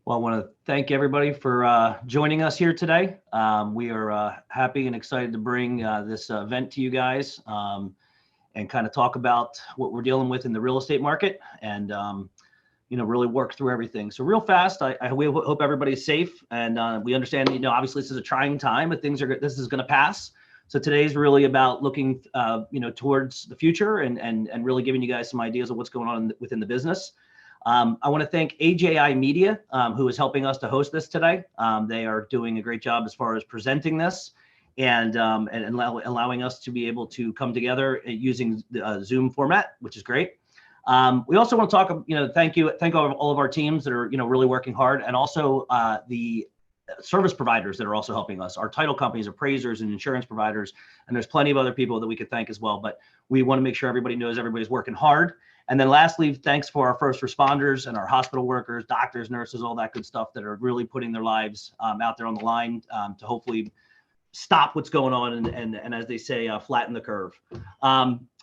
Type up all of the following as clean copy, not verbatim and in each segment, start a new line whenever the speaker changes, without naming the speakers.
Well, I want to thank everybody for joining us here today. We are happy and excited to bring this event to you guys and kind of talk about what we're dealing with in the real estate market and, really work through everything. So real fast, we hope everybody's safe, and we understand, obviously this is a trying time, but this is going to pass. So today's really about looking, towards the future and really giving you guys some ideas of what's going on within the business. I want to thank AJI Media, who is helping us to host this today. They are doing a great job as far as presenting this and allowing us to be able to come together using the Zoom format, which is great. We also want to talk, thank all of our teams that are, really working hard, and also the service providers that are also helping us, our title companies, appraisers, and insurance providers. And there's plenty of other people that we could thank as well, but we want to make sure everybody knows everybody's working hard. And then lastly, thanks for our first responders and our hospital workers, doctors, nurses, all that good stuff that are really putting their lives out there on the line to hopefully stop what's going on and as they say, flatten the curve.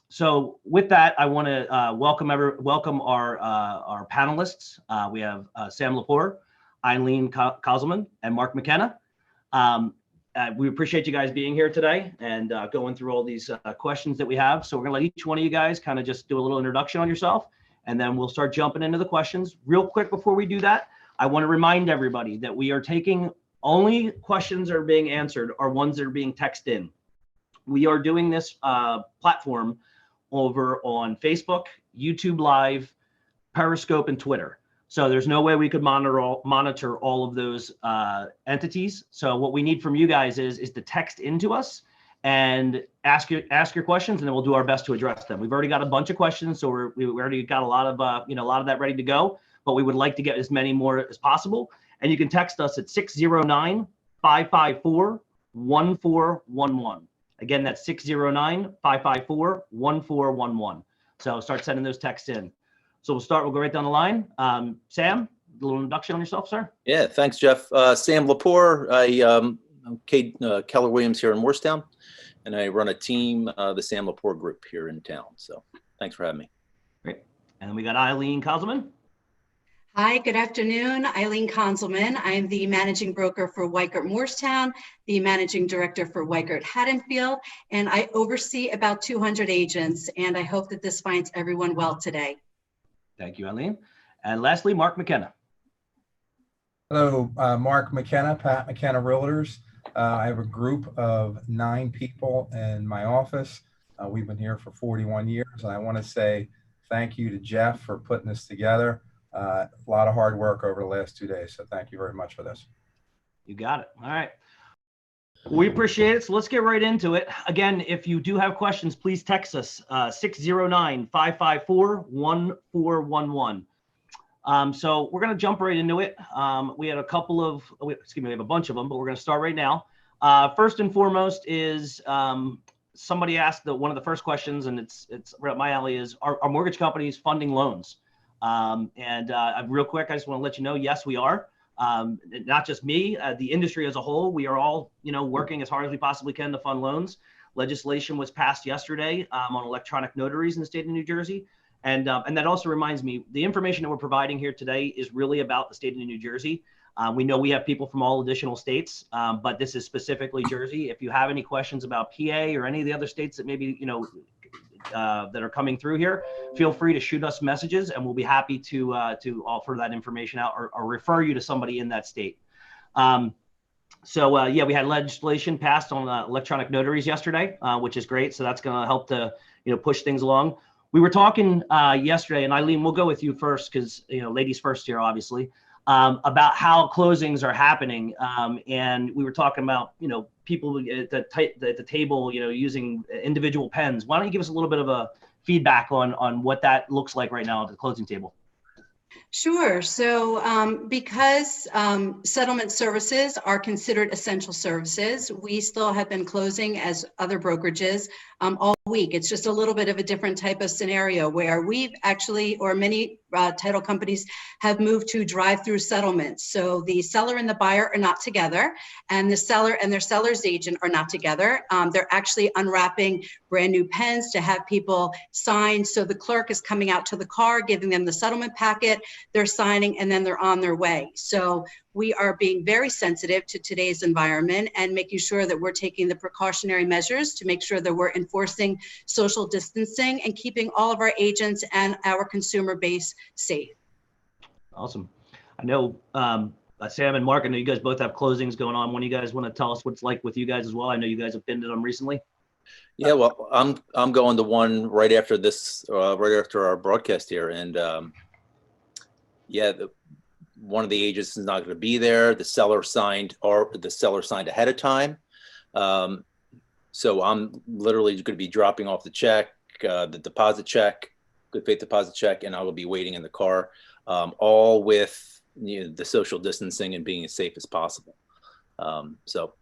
So with that, I want to welcome our panelists. We have Sam Lepore, Aileen Konzelmann, and Mark McKenna. We appreciate you guys being here today and going through all these questions that we have. So we're gonna let each one of you guys kind of just do a little introduction on yourself, and then we'll start jumping into the questions. Real quick before we do that, I want to remind everybody that we are taking only questions that are being answered are ones that are being texted in. We are doing this platform over on Facebook, YouTube Live, Periscope, and Twitter. So there's no way we could monitor all of those entities. So what we need from you guys is to text into us and ask your questions, and then we'll do our best to address them. We've already got a bunch of questions, so we already got a lot of a lot of that ready to go. But we would like to get as many more as possible. And you can text us at 609-554-1411. Again, that's 609-554-1411. So start sending those texts in. So we'll go right down the line. Sam, a little introduction on yourself, sir.
Yeah, thanks, Jeff. Sam Lepore. I'm Keller-WIlliams here in Morristown, and I run a team, the Sam Lepore group here in town. So thanks for having me.
Great. And then we got Aileen Konzelmann.
Hi, good afternoon. Aileen Konzelmann. I'm the managing broker for Weichert Morristown, the managing director for Weichert Haddonfield, and I oversee about 200 agents, and I hope that this finds everyone well today.
Thank you, Aileen. And lastly, Mark McKenna.
Hello, Mark McKenna, Pat McKenna Realtors. I have a group of 9 people in my office. We've been here for 41 years, and I want to say thank you to Jeff for putting this together. A lot of hard work over the last 2 days, so thank you very much for this.
You got it. All right. We appreciate it. So let's get right into it. Again, if you do have questions, please text us 609-554-1411. So we're going to jump right into it. We had a couple of, we have a bunch of them, but we're going to start right now. First and foremost is somebody asked one of the first questions, and it's right up my alley, is are mortgage companies funding loans? Real quick, I just want to let you know, yes, we are. Not just me, the industry as a whole. We are all, working as hard as we possibly can to fund loans. Legislation was passed yesterday on electronic notaries in the state of New Jersey. And that also reminds me, the information that we're providing here today is really about the state of New Jersey. We know we have people from all additional states, but this is specifically Jersey. If you have any questions about PA or any of the other states that maybe, that are coming through here, feel free to shoot us messages, and we'll be happy to offer that information out or refer you to somebody in that state. Yeah, we had legislation passed on electronic notaries yesterday, which is great. So that's going to help to push things along. We were talking yesterday, and Aileen, we'll go with you first because ladies first here, obviously, about how closings are happening, and we were talking about people at the table, using individual pens. Why don't you give us a little bit of a feedback on what that looks like right now at the closing table?
Sure. So because settlement services are considered essential services, we still have been closing as other brokerages all week. It's just a little bit of a different type of scenario where we've actually, or many title companies have moved to drive-through settlements. So the seller and the buyer are not together, and the seller and their seller's agent are not together. They're actually unwrapping brand new pens to have people sign. So the clerk is coming out to the car, giving them the settlement packet. they're signing, and then they're on their way. So we are being very sensitive to today's environment and making sure that we're taking the precautionary measures to make sure that we're enforcing social distancing and keeping all of our agents and our consumer base safe.
Awesome. I know Sam and Mark, I know you guys both have closings going on. When you guys want to tell us what it's like with you guys as well? I know you guys have been to them recently.
Yeah, well, I'm going to one right after this, right after our broadcast here, and yeah, one of the agents is not going to be there. The seller signed ahead of time, so I'm literally going to be dropping off the check, the deposit check, good faith deposit check, and I will be waiting in the car, all with the social distancing and being as safe as possible. So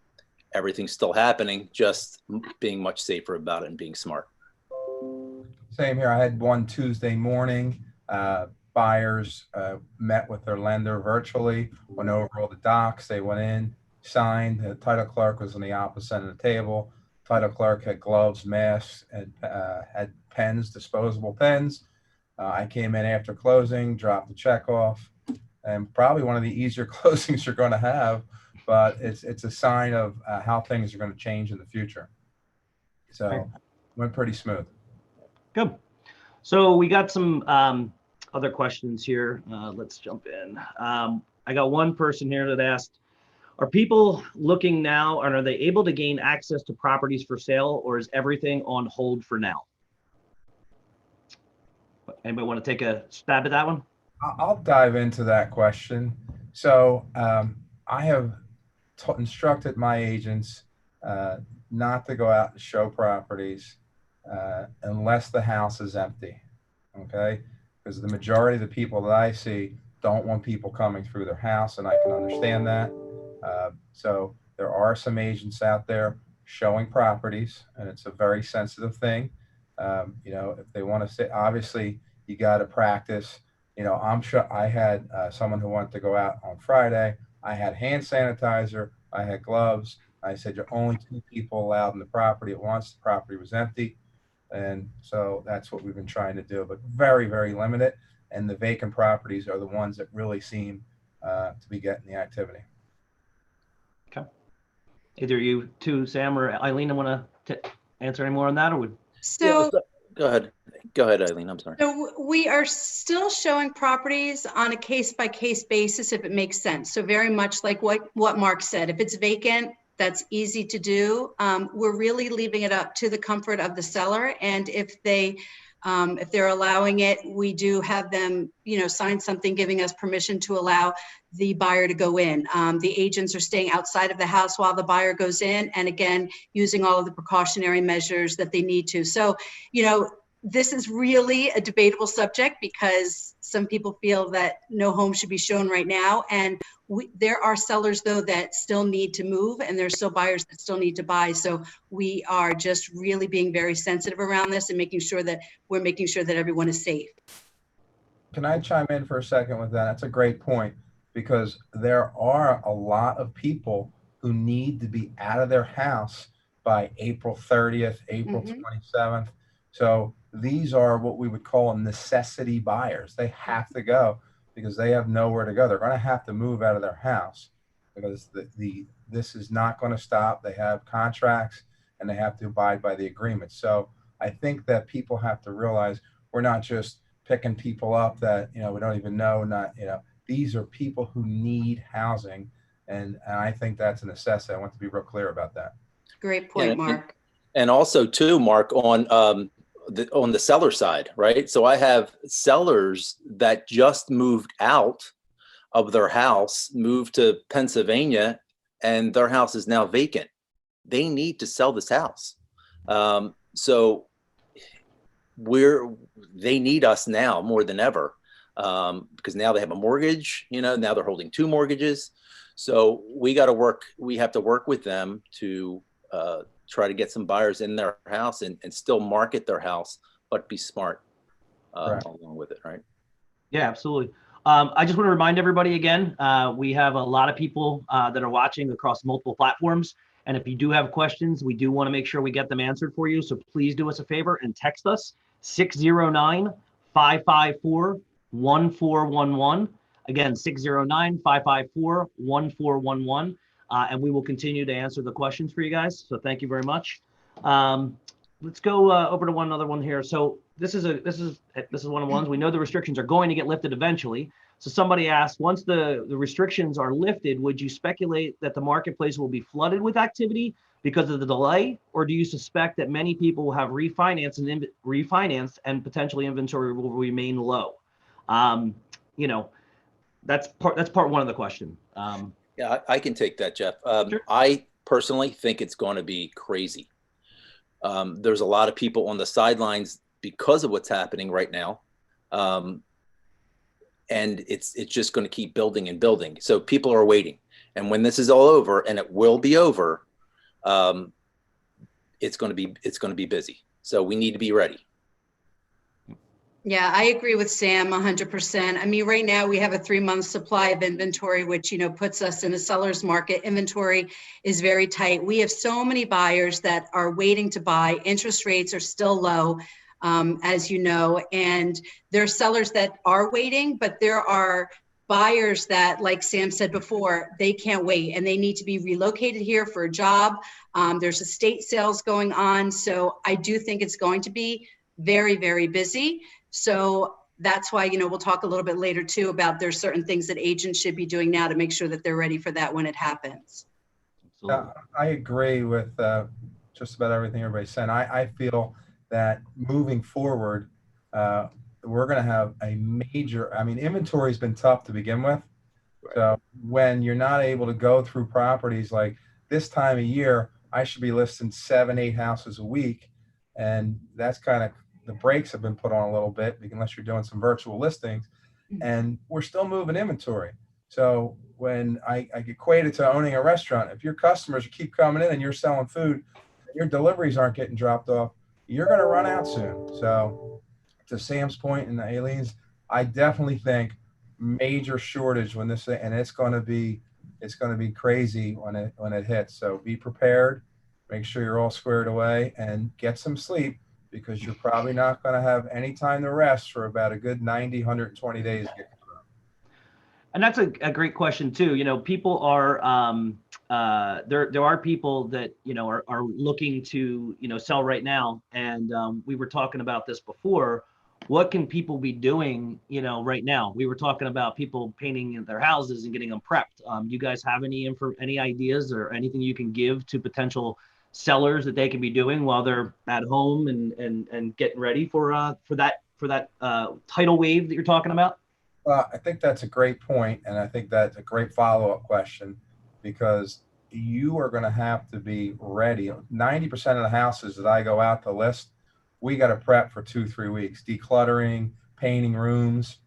everything's still happening, just being much safer about it and being smart.
Same here. I had one Tuesday morning. Buyers met with their lender virtually, went over all the docs. They went in, signed. The title clerk was on the opposite end of the table. Title clerk had gloves, masks, and had pens, disposable pens. I came in after closing, dropped the check off, and probably one of the easier closings you're going to have, but it's a sign of how things are going to change in the future. So went pretty smooth.
Good. So we got some other questions here. Let's jump in. I got one person here that asked, are people looking now, and are they able to gain access to properties for sale, or is everything on hold for now? Anybody want to take a stab at that one?
I'll dive into that question. So I have instructed my agents not to go out and show properties unless the house is empty, okay? Because the majority of the people that I see don't want people coming through their house, and I can understand that. So there are some agents out there showing properties, and it's a very sensitive thing. You know, if they want to say, obviously you got to practice. You know, I'm sure I had someone who wanted to go out on Friday. I had hand sanitizer, I had gloves. I said, you're only 2 people allowed in the property at once. The property was empty. And so that's what we've been trying to do, but very, very limited. And the vacant properties are the ones that really seem to be getting the activity.
Okay. Either you two, Sam or Aileen, want to answer any more on that, or would?
So,
Yeah, go ahead, Aileen. I'm sorry.
So we are still showing properties on a case-by-case basis if it makes sense. So very much like what Mark said, if it's vacant, that's easy to do. We're really leaving it up to the comfort of the seller, and if they're allowing it, we do have them, you know, sign something giving us permission to allow the buyer to go in. The agents are staying outside of the house while the buyer goes in, and again, using all of the precautionary measures that they need to. So, you know, this is really a debatable subject because some people feel that no home should be shown right now. And there are sellers, though, that still need to move, and there's still buyers that still need to buy. So we are just really being very sensitive around this and making sure that everyone is safe.
Can I chime in for a second with that? That's a great point, because there are a lot of people who need to be out of their house by April 30th, April 27th. So these are what we would call necessity buyers. They have to go because they have nowhere to go. They're going to have to move out of their house because this is not going to stop. They have contracts and they have to abide by the agreement. So I think that people have to realize we're not just picking people up that, you know, we don't even know, these are people who need housing. And I think that's a necessity. I want to be real clear about that.
Great point, Mark.
And also too, Mark, on the seller side, right? So I have sellers that just moved out of their house, moved to Pennsylvania, and their house is now vacant. They need to sell this house. So they need us now more than ever, because now they have a mortgage, you know, now they're holding 2 mortgages. So we have to work with them to try to get some buyers in their house and still market their house, but be smart along with it, right? Yeah,
absolutely. I just want to remind everybody again, we have a lot of people that are watching across multiple platforms. And if you do have questions, we do want to make sure we get them answered for you. So please do us a favor and text us 609-554-1414. 609-554-1411. Again, 609-554-1411. And we will continue to answer the questions for you guys. So thank you very much. Let's go over to one other one here. So this is one of the ones. We know the restrictions are going to get lifted eventually. So somebody asked, once the restrictions are lifted, would you speculate that the marketplace will be flooded with activity because of the delay, or do you suspect that many people will have refinanced and potentially inventory will remain low? You know, that's part one of the question.
Yeah, I can take that, Jeff.
Sure.
I personally think it's going to be crazy. There's a lot of people on the sidelines because of what's happening right now. And it's just going to keep building and building. So people are waiting. And when this is all over, and it will be over, it's going to be busy. So we need to be ready.
Yeah, I agree with Sam 100%. I mean, right now we have a 3-month supply of inventory, which, you know, puts us in a seller's market. Inventory is very tight. We have so many buyers that are waiting to buy. Interest rates are still low, as you know, and there are sellers that are waiting, but there are buyers that, like Sam said before, they can't wait and they need to be relocated here for a job. There's estate sales going on. So I do think it's going to be very, very busy. So that's why, you know, we'll talk a little bit later too about there's certain things that agents should be doing now to make sure that they're ready for that when it happens.
I agree with just about everything everybody's saying. I feel that moving forward, we're going to have a major, I mean, inventory has been tough to begin with. Right. So when you're not able to go through properties like this time of year, I should be listing 7-8 houses a week. And that's kind of, the brakes have been put on a little bit unless you're doing some virtual listings, and we're still moving inventory. So when I equate it to owning a restaurant, if your customers keep coming in and you're selling food, your deliveries aren't getting dropped off, you're going to run out soon. So to Sam's point and Aileen's, I definitely think major shortage when this, and it's going to be crazy when it hits. So be prepared, make sure you're all squared away, and get some sleep, because you're probably not going to have any time to rest for about a good 90, 120 days.
And that's a great question too. You know, people are, there are people that, you know, are looking to, you know, sell right now. And we were talking about this before. What can people be doing, you know, right now? We were talking about people painting their houses and getting them prepped. You guys have any ideas or anything you can give to potential sellers that they can be doing while they're at home and getting ready for that tidal wave that you're talking about?
I think that's a great point, and I think that's a great follow-up question, because you are going to have to be ready. 90% of the houses that I go out to list, we got to prep for 2-3 weeks, decluttering, painting rooms,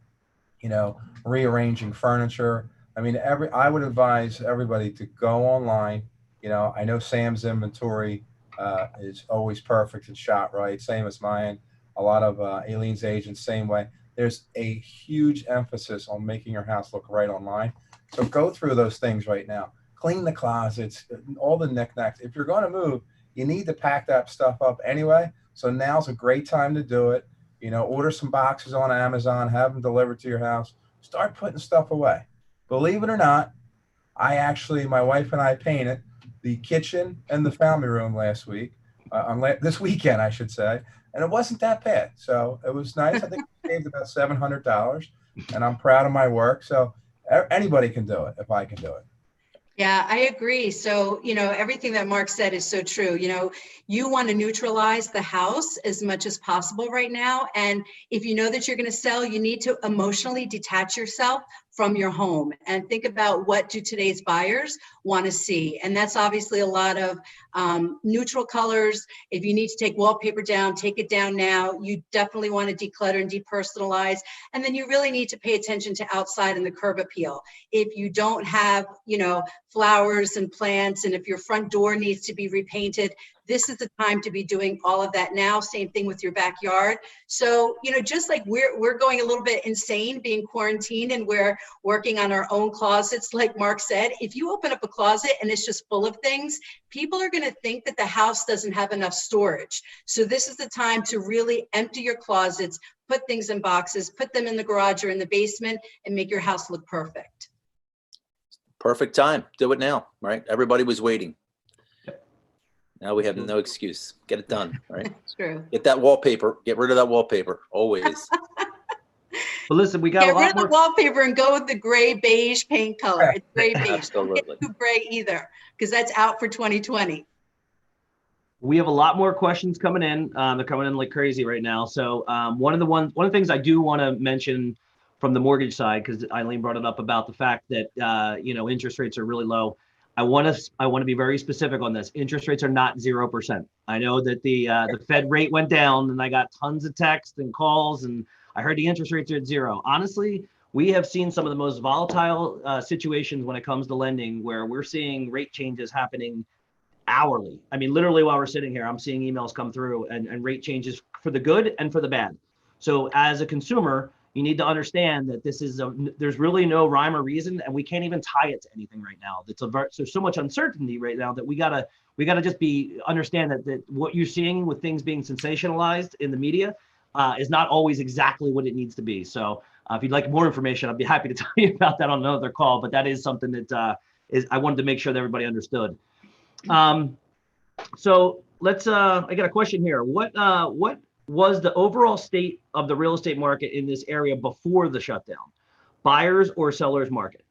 you know, rearranging furniture. I mean, I would advise everybody to go online. You know, I know Sam's inventory is always perfect and shot right, same as mine. A lot of Aileen's agents, same way. There's a huge emphasis on making your house look right online. So go through those things right now. Clean the closets, all the knickknacks. If you're going to move, you need to pack that stuff up anyway. So now's a great time to do it. You know, order some boxes on Amazon, have them delivered to your house. Start putting stuff away. Believe it or not, my wife and I painted the kitchen and the family room this weekend, I should say. And it wasn't that bad. So it was nice. I think we saved about $700, and I'm proud of my work. So anybody can do it if I can do it.
Yeah, I agree. So, you know, everything that Mark said is so true. You know, you want to neutralize the house as much as possible right now. And if you know that you're going to sell, you need to emotionally detach yourself from your home and think about what do today's buyers want to see. And that's obviously a lot of neutral colors. If you need to take wallpaper down, take it down now. You definitely want to declutter and depersonalize. And then you really need to pay attention to outside and the curb appeal. If you don't have, you know, flowers and plants, and if your front door needs to be repainted, this is the time to be doing all of that now. Same thing with your backyard. So, you know, just like we're going a little bit insane being quarantined and we're working on our own closets, like Mark said, if you open up a closet and it's just full of things, people are going to think that the house doesn't have enough storage. So this is the time to really empty your closets, put things in boxes, put them in the garage or in the basement, and make your house look perfect.
Perfect time. Do it now, right? Everybody was waiting. Now we have no excuse. Get it done, right?
True.
Get that wallpaper. Get rid of that wallpaper. Always.
But listen, we got
Get
a
rid
lot
of the
more.
wallpaper and go with the gray beige paint color. It's gray beige. Don't
Absolutely.
get too gray either, because that's out for 2020.
We have a lot more questions coming in. They're coming in like crazy right now. So one of the things I do want to mention from the mortgage side, because Aileen brought it up about the fact that interest rates are really low. I want to be very specific on this. Interest rates are not 0%. I know that the Fed rate went down, and I got tons of texts and calls, and I heard the interest rates are at 0. Honestly, we have seen some of the most volatile situations when it comes to lending, where we're seeing rate changes happening hourly. I mean, literally while we're sitting here, I'm seeing emails come through and rate changes for the good and for the bad. So as a consumer, you need to understand that there's really no rhyme or reason, and we can't even tie it to anything right now. There's so much uncertainty right now that we gotta just understand that what you're seeing with things being sensationalized in the media is not always exactly what it needs to be. So if you'd like more information, I'd be happy to tell you about that on another call. But that is something that I wanted to make sure that everybody understood. So let's. I got a question here. What was the overall state of the real estate market in this area before the shutdown? Buyers or sellers market?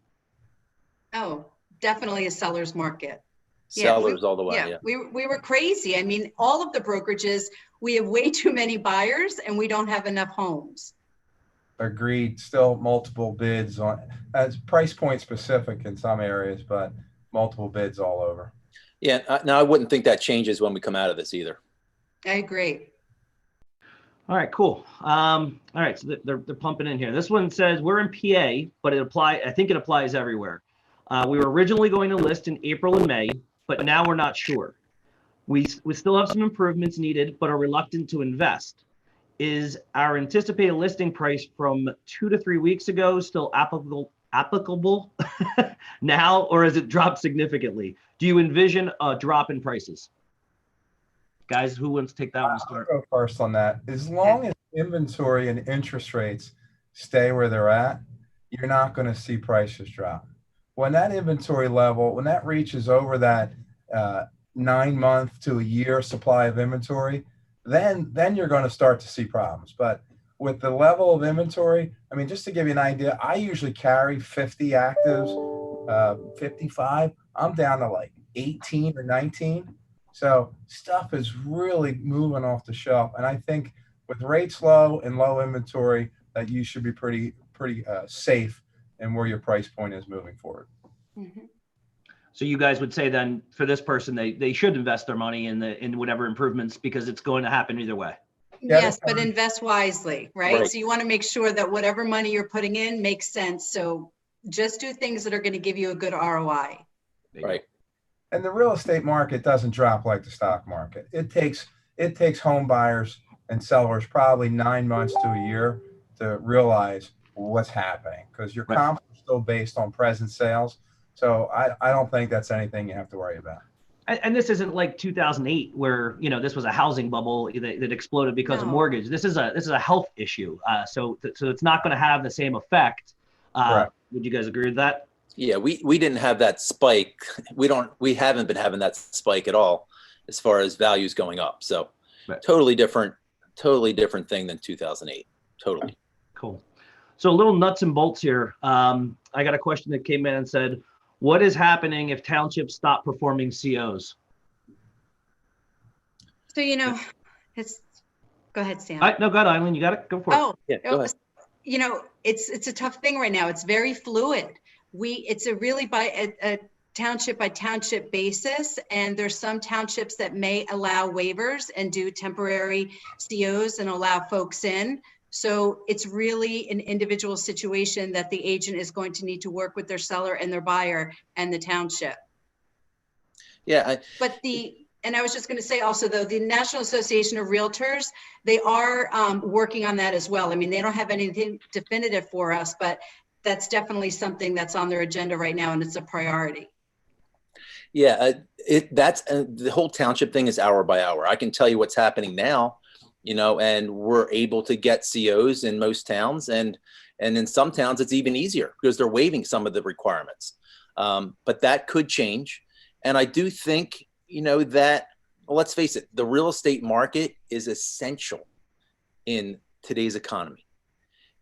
Oh, definitely a seller's market.
Sellers all the way. Yeah.
We were crazy. I mean, all of the brokerages, we have way too many buyers and we don't have enough homes.
Agreed. Still multiple bids on, as price point specific in some areas, but multiple bids all over.
Yeah. Now I wouldn't think that changes when we come out of this either.
I agree.
All right, cool. All right, so they're pumping in here. This one says we're in PA, but I think it applies everywhere. We were originally going to list in April and May, but now we're not sure. We still have some improvements needed, but are reluctant to invest. Is our anticipated listing price from 2 to 3 weeks ago still applicable now, or has it dropped significantly? Do you envision a drop in prices? Guys, who wants to take that one to start?
I'll go first on that. As long as inventory and interest rates stay where they're at, you're not going to see prices drop. When that inventory level, when that reaches over that 9 month to a year supply of inventory, then you're going to start to see problems. But with the level of inventory, I mean, just to give you an idea, I usually carry 50 actives, 55. I'm down to like 18 or 19. So stuff is really moving off the shelf. And I think with rates low and low inventory, that you should be pretty safe in where your price point is moving forward.
Mm-hmm.
So you guys would say then for this person, they should invest their money in whatever improvements, because it's going to happen either way.
Yes, but invest wisely, right?
Right.
So you want to make sure that whatever money you're putting in makes sense. So just do things that are going to give you a good ROI.
Right.
And the real estate market doesn't drop like the stock market. It takes home buyers and sellers probably 9 months to a year to realize what's happening, because your comps are still based on present sales. So I don't think that's anything you have to worry about.
And this isn't like 2008 where, this was a housing bubble that exploded because of mortgage. This is a health issue. So it's not going to have the same effect. Would you guys agree with that?
Yeah, we didn't have that spike. We haven't been having that spike at all as far as values going up. So totally different thing than 2008. Totally.
Cool. So a little nuts and bolts here. I got a question that came in and said, what is happening if townships stop performing COs?
So, it's, go ahead, Sam.
No, go ahead, Aileen, you got it, go for it.
Oh,
Yeah, go ahead.
It's a tough thing right now. It's very fluid. It's a really by a township by township basis. And there's some townships that may allow waivers and do temporary COs and allow folks in. So it's really an individual situation that the agent is going to need to work with their seller and their buyer and the township.
Yeah.
And I was just going to say also, though, the National Association of Realtors, they are working on that as well. I mean, they don't have anything definitive for us, but that's definitely something that's on their agenda right now, and it's a priority.
Yeah, that's the whole township thing is hour by hour. I can tell you what's happening now. and we're able to get COs in most towns, and in some towns it's even easier because they're waiving some of the requirements. But that could change. And I do think, that, well, let's face it, the real estate market is essential in today's economy.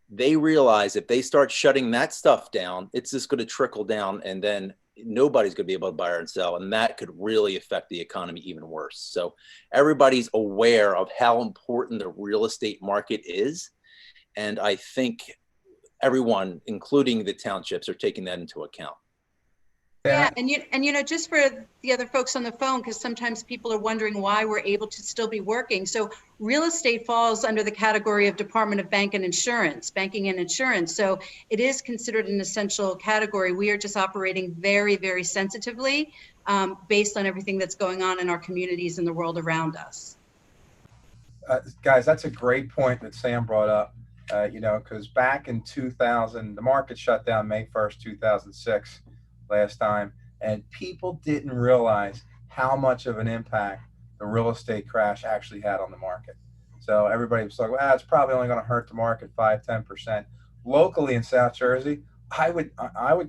They realize if they start shutting that stuff down, it's just going to trickle down, and then nobody's going to be able to buy or sell. And that could really affect the economy even worse. So everybody's aware of how important the real estate market is. And I think everyone, including the townships, are taking that into account.
Yeah, and just for the other folks on the phone, because sometimes people are wondering why we're able to still be working. So real estate falls under the category of Department of Banking and Insurance. So it is considered an essential category. We are just operating very, very sensitively based on everything that's going on in our communities and the world around us.
Guys, that's a great point that Sam brought up, because back in 2000, the market shut down May 1st, 2006. Last time, and people didn't realize how much of an impact the real estate crash actually had on the market. So everybody was like, well, it's probably only going to hurt the market 5-10%. Locally in South Jersey, I would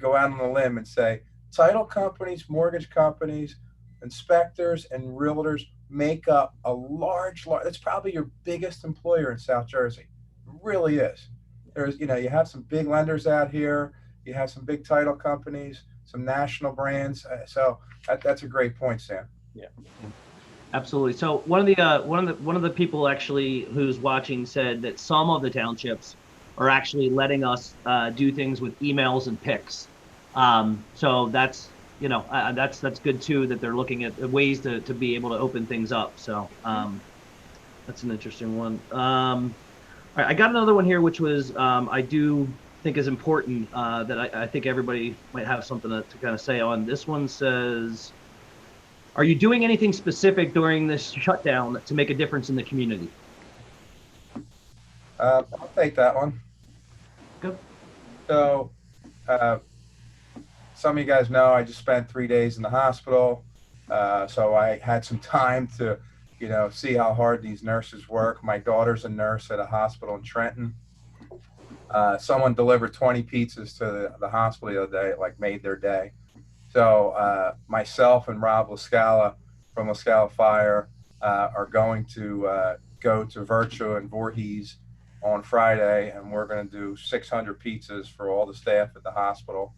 go out on a limb and say title companies, mortgage companies, inspectors, and realtors make up a large, it's probably your biggest employer in South Jersey. It really is. There's, you have some big lenders out here. You have some big title companies, some national brands. So that's a great point, Sam.
Yeah,
absolutely. So one of the people actually who's watching said that some of the townships are actually letting us do things with emails and pics. So that's that's good too, that they're looking at ways to be able to open things up. So that's an interesting one. All right, I got another one here, which was I do think is important that I think everybody might have something to kind of say on. This one says, are you doing anything specific during this shutdown to make a difference in the community?
I'll take that one.
Good.
So some of you guys know I just spent 3 days in the hospital. So I had some time to, see how hard these nurses work. My daughter's a nurse at a hospital in Trenton. Someone delivered 20 pizzas to the hospital the other day, made their day. So myself and Rob Lascala from Lascala Fire are going to go to Virtua and Voorhees on Friday, and we're going to do 600 pizzas for all the staff at the hospital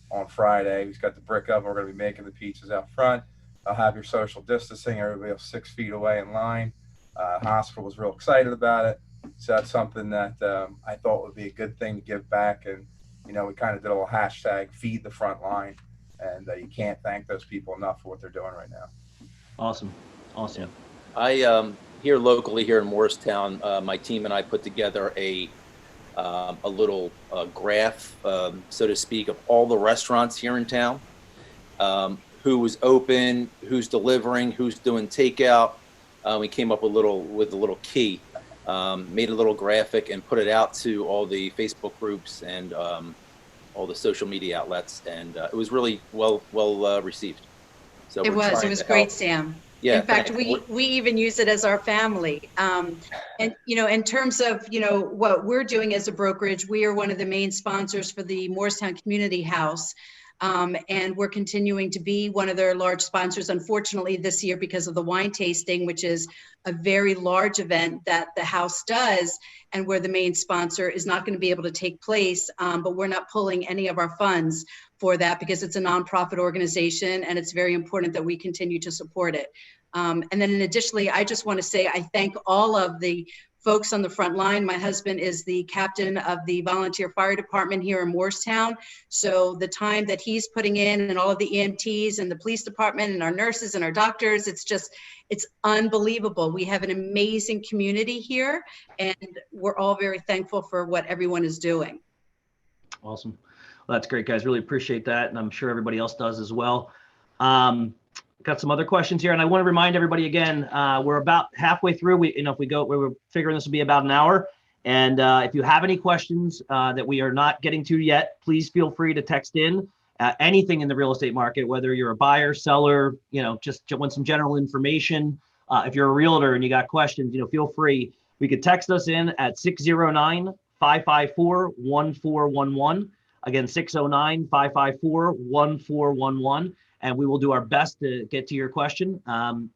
on Friday. We've got the brick oven. We're going to be making the pizzas out front. I'll have your social distancing. Everybody else 6 feet away in line. Hospital was real excited about it. So that's something that I thought would be a good thing to give back. And, we kind of did a little hashtag feed the front line. And you can't thank those people enough for what they're doing right now.
Awesome.
Yeah. I here locally here in Morristown, my team and I put together a little graph, so to speak, of all the restaurants here in town, who was open, who's delivering, who's doing takeout. We came up with a little key. Made a little graphic and put it out to all the Facebook groups and all the social media outlets, and it was really well received. So
it was great, Sam.
Yeah.
In fact, we even use it as our family. And in terms of what we're doing as a brokerage, we are one of the main sponsors for the Morristown Community House. And we're continuing to be one of their large sponsors, unfortunately, this year because of the wine tasting, which is a very large event that the house does, and where the main sponsor is not going to be able to take place. But we're not pulling any of our funds for that because it's a nonprofit organization, and it's very important that we continue to support it. And then additionally, I just want to say I thank all of the folks on the front line. My husband is the captain of the volunteer fire department here in Morristown. So the time that he's putting in, and all of the EMTs and the police department and our nurses and our doctors, it's unbelievable. We have an amazing community here, and we're all very thankful for what everyone is doing.
Awesome. Well, that's great, guys. Really appreciate that. And I'm sure everybody else does as well. Got some other questions here, and I want to remind everybody again, we're about halfway through. We were figuring this would be about an hour. And if you have any questions that we are not getting to yet, please feel free to text in anything in the real estate market, whether you're a buyer, seller, just want some general information. If you're a realtor and you got questions, feel free. We could text us in at 609-554-1411. Again, 609-554-1411. And we will do our best to get to your question.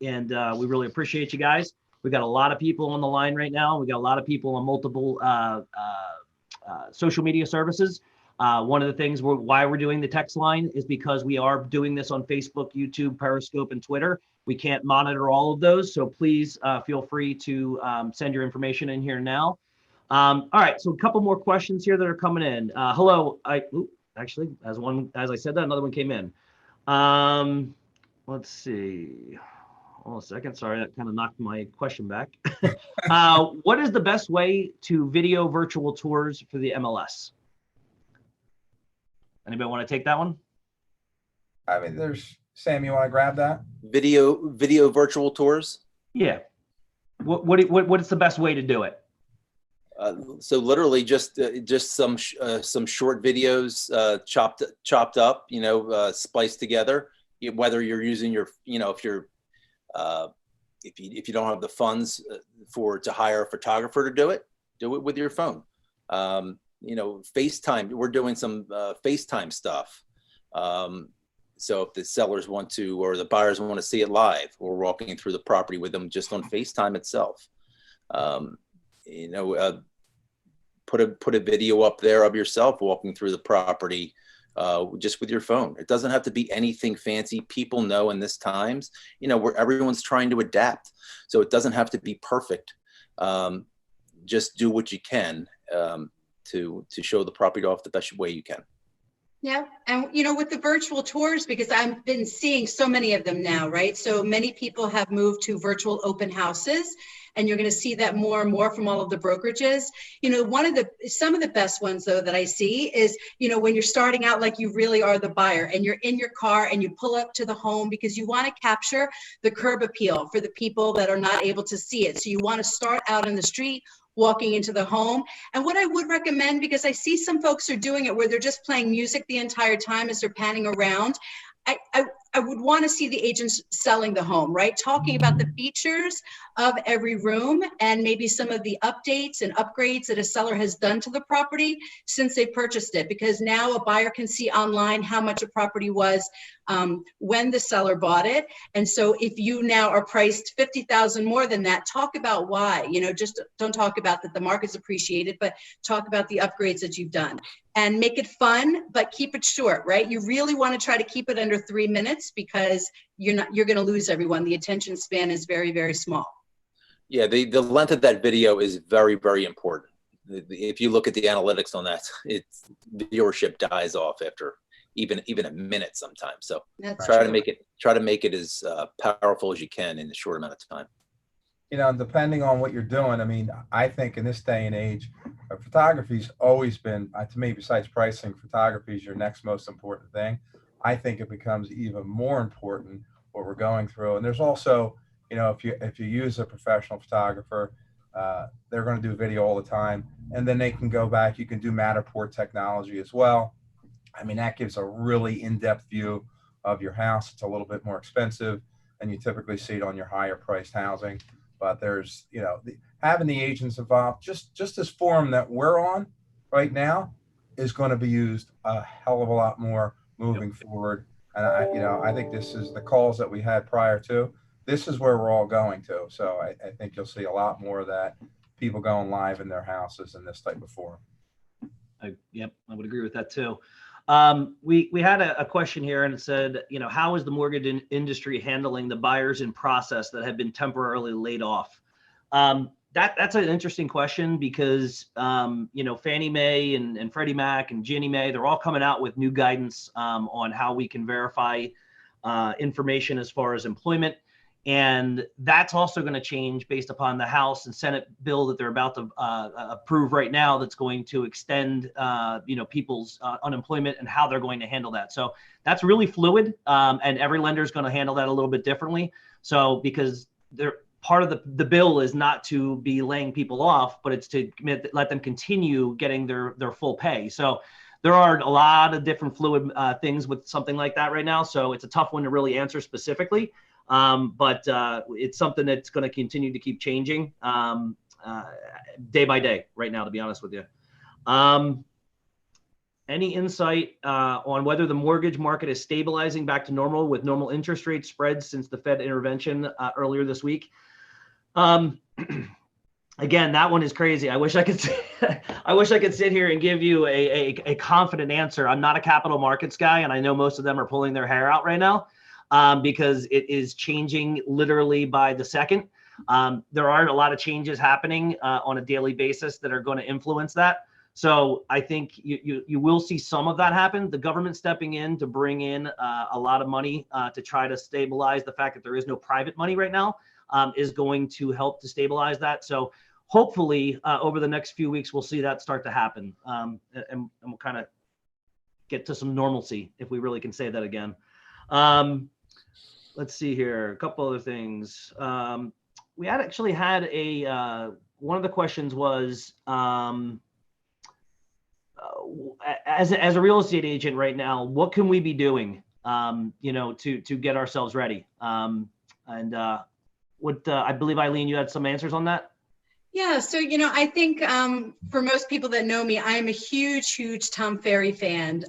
We really appreciate you guys. We got a lot of people on the line right now. We got a lot of people on multiple social media services. One of the things why we're doing the text line is because we are doing this on Facebook, YouTube, Periscope, and Twitter. We can't monitor all of those, so please feel free to send your information in here now. All right, so a couple more questions here that are coming in. Hello, actually, as I said that, another one came in. Let's see. Hold on a second. Sorry, that kind of knocked my question back. What is the best way to video virtual tours for the MLS? Anybody want to take that one?
I mean, Sam, you want to grab that?
Video virtual tours?
Yeah. What is the best way to do it?
So literally just some short videos chopped up, spliced together. Whether you're using your, if you don't have the funds to hire a photographer to do it with your phone. FaceTime. We're doing some FaceTime stuff. So if the sellers want to, or the buyers want to see it live, we're walking through the property with them just on FaceTime itself. Put a video up there of yourself walking through the property just with your phone. It doesn't have to be anything fancy. People know in this times, where everyone's trying to adapt. So it doesn't have to be perfect. Just do what you can to show the property off the best way you can.
Yeah. And, with the virtual tours, because I've been seeing so many of them now, right? So many people have moved to virtual open houses, and you're going to see that more and more from all of the brokerages. Some of the best ones, though, that I see is, when you're starting out like you really are the buyer and you're in your car and you pull up to the home because you want to capture the curb appeal for the people that are not able to see it. So you want to start out in the street, walking into the home. And what I would recommend, because I see some folks are doing it where they're just playing music the entire time as they're panning around. I would want to see the agents selling the home, right? Talking about the features of every room and maybe some of the updates and upgrades that a seller has done to the property since they purchased it. Because now a buyer can see online how much a property was when the seller bought it. And so if you now are priced $50,000 more than that, talk about why. Just don't talk about that the market's appreciated, but talk about the upgrades that you've done. And make it fun, but keep it short, right? You really want to try to keep it under 3 minutes because you're going to lose everyone. The attention span is very, very small. Yeah,
the length of that video is very, very important. If you look at the analytics on that, viewership dies off after even a minute sometimes. So try to make it as powerful as you can in a short amount of time.
Depending on what you're doing, I mean, I think in this day and age, photography's always been, to me, besides pricing, photography is your next most important thing. I think it becomes even more important what we're going through. And there's also, if you use a professional photographer, they're going to do video all the time, and then they can go back. You can do Matterport technology as well. I mean, that gives a really in-depth view of your house. It's a little bit more expensive, and you typically see it on your higher priced housing. But there's, having the agents involved, just this forum that we're on right now is going to be used a hell of a lot more moving forward. And I think this is the calls that we had prior to. This is where we're all going to. So I think you'll see a lot more of that, people going live in their houses in this type of forum.
Yep, I would agree with that too. We had a question here, and it said, how is the mortgage industry handling the buyers in process that have been temporarily laid off? That's an interesting question because, Fannie Mae and Freddie Mac and Ginnie Mae, they're all coming out with new guidance on how we can verify information as far as employment. And that's also going to change based upon the House and Senate bill that they're about to approve right now. That's going to extend, people's unemployment and how they're going to handle that. So that's really fluid, and every lender is going to handle that a little bit differently. So because part of the bill is not to be laying people off, but it's to let them continue getting their full pay. So there are a lot of different fluid things with something like that right now. So it's a tough one to really answer specifically. But it's something that's going to continue to keep changing. day by day right now, to be honest with you. Any insight on whether the mortgage market is stabilizing back to normal with normal interest rate spreads since the Fed intervention earlier this week? Again, that one is crazy. I wish I could sit here and give you a confident answer. I'm not a capital markets guy, and I know most of them are pulling their hair out right now because it is changing literally by the second. There are a lot of changes happening on a daily basis that are going to influence that. So I think you will see some of that happen. The government stepping in to bring in a lot of money to try to stabilize the fact that there is no private money right now is going to help to stabilize that. So hopefully over the next few weeks, we'll see that start to happen and we'll kind of get to some normalcy, if we really can say that again. Let's see here, a couple other things. We had actually had one of the questions was, as a real estate agent right now, what can we be doing, to get ourselves ready? I believe, Aileen, you had some answers on that.
Yeah, so, I think for most people that know me, I'm a huge Tom Ferry fan.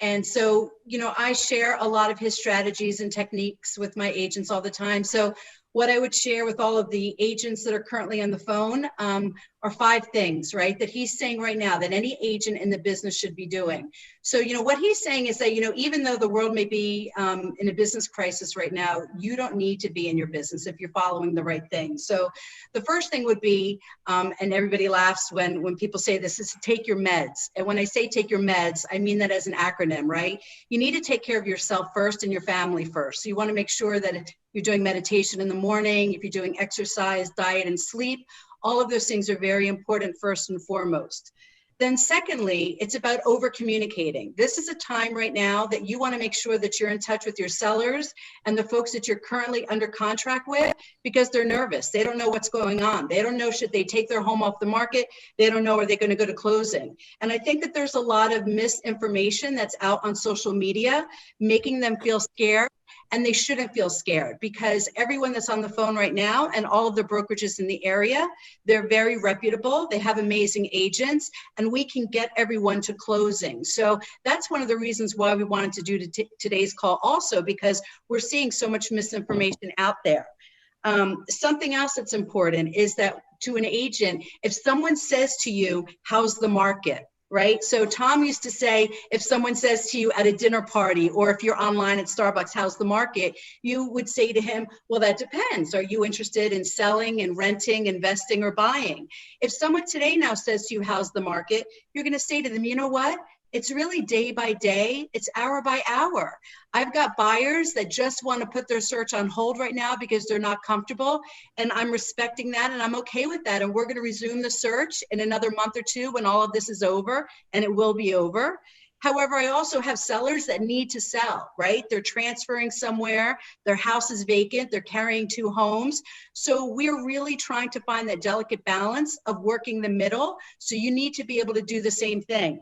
And so, I share a lot of his strategies and techniques with my agents all the time. So what I would share with all of the agents that are currently on the phone are 5 things, right, that he's saying right now that any agent in the business should be doing. So, what he's saying is that, even though the world may be in a business crisis right now, you don't need to be in your business if you're following the right things. So the first thing would be, and everybody laughs when people say this, is to take your meds. And when I say take your meds, I mean that as an acronym, right? You need to take care of yourself first and your family first. So you want to make sure that you're doing meditation in the morning, if you're doing exercise, diet, and sleep. All of those things are very important first and foremost. Then secondly, it's about over communicating. This is a time right now that you want to make sure that you're in touch with your sellers and the folks that you're currently under contract with, because they're nervous. They don't know what's going on. They don't know, should they take their home off the market? They don't know, are they going to go to closing? And I think that there's a lot of misinformation that's out on social media, making them feel scared. And they shouldn't feel scared, because everyone that's on the phone right now and all of the brokerages in the area, they're very reputable. They have amazing agents, and we can get everyone to closing. So that's one of the reasons why we wanted to do today's call also, because we're seeing so much misinformation out there. Something else that's important is that to an agent, if someone says to you, how's the market? Right? So Tom used to say, if someone says to you at a dinner party, or if you're online at Starbucks, how's the market? You would say to him, well, that depends. Are you interested in selling and renting, investing, or buying? If someone today now says to you, how's the market? You're going to say to them, you know what? It's really day by day. It's hour by hour. I've got buyers that just want to put their search on hold right now because they're not comfortable. And I'm respecting that, and I'm okay with that. And we're going to resume the search in another month or 2 when all of this is over, and it will be over. However, I also have sellers that need to sell, right? They're transferring somewhere, their house is vacant, they're carrying 2 homes. So we're really trying to find that delicate balance of working the middle. So you need to be able to do the same thing.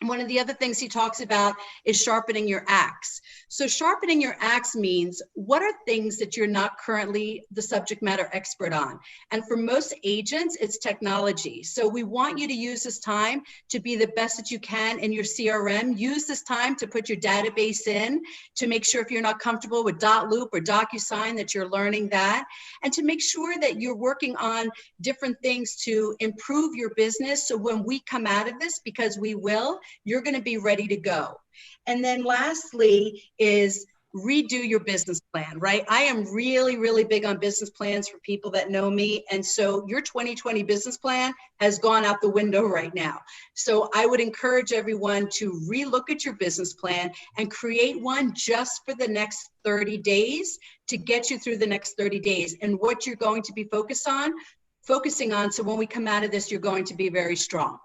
One of the other things he talks about is sharpening your axe. So sharpening your axe means, what are things that you're not currently the subject matter expert on? And for most agents, it's technology. So we want you to use this time to be the best that you can in your CRM. Use this time to put your database in, to make sure if you're not comfortable with .loop or DocuSign that you're learning that, and to make sure that you're working on different things to improve your business. So when we come out of this, because we will, you're going to be ready to go. And then lastly is redo your business plan, right? I am really big on business plans for people that know me. And so your 2020 business plan has gone out the window right now. So I would encourage everyone to relook at your business plan and create one just for the next 30 days to get you through the next 30 days and what you're going to be focusing on. So when we come out of this, you're going to be very strong.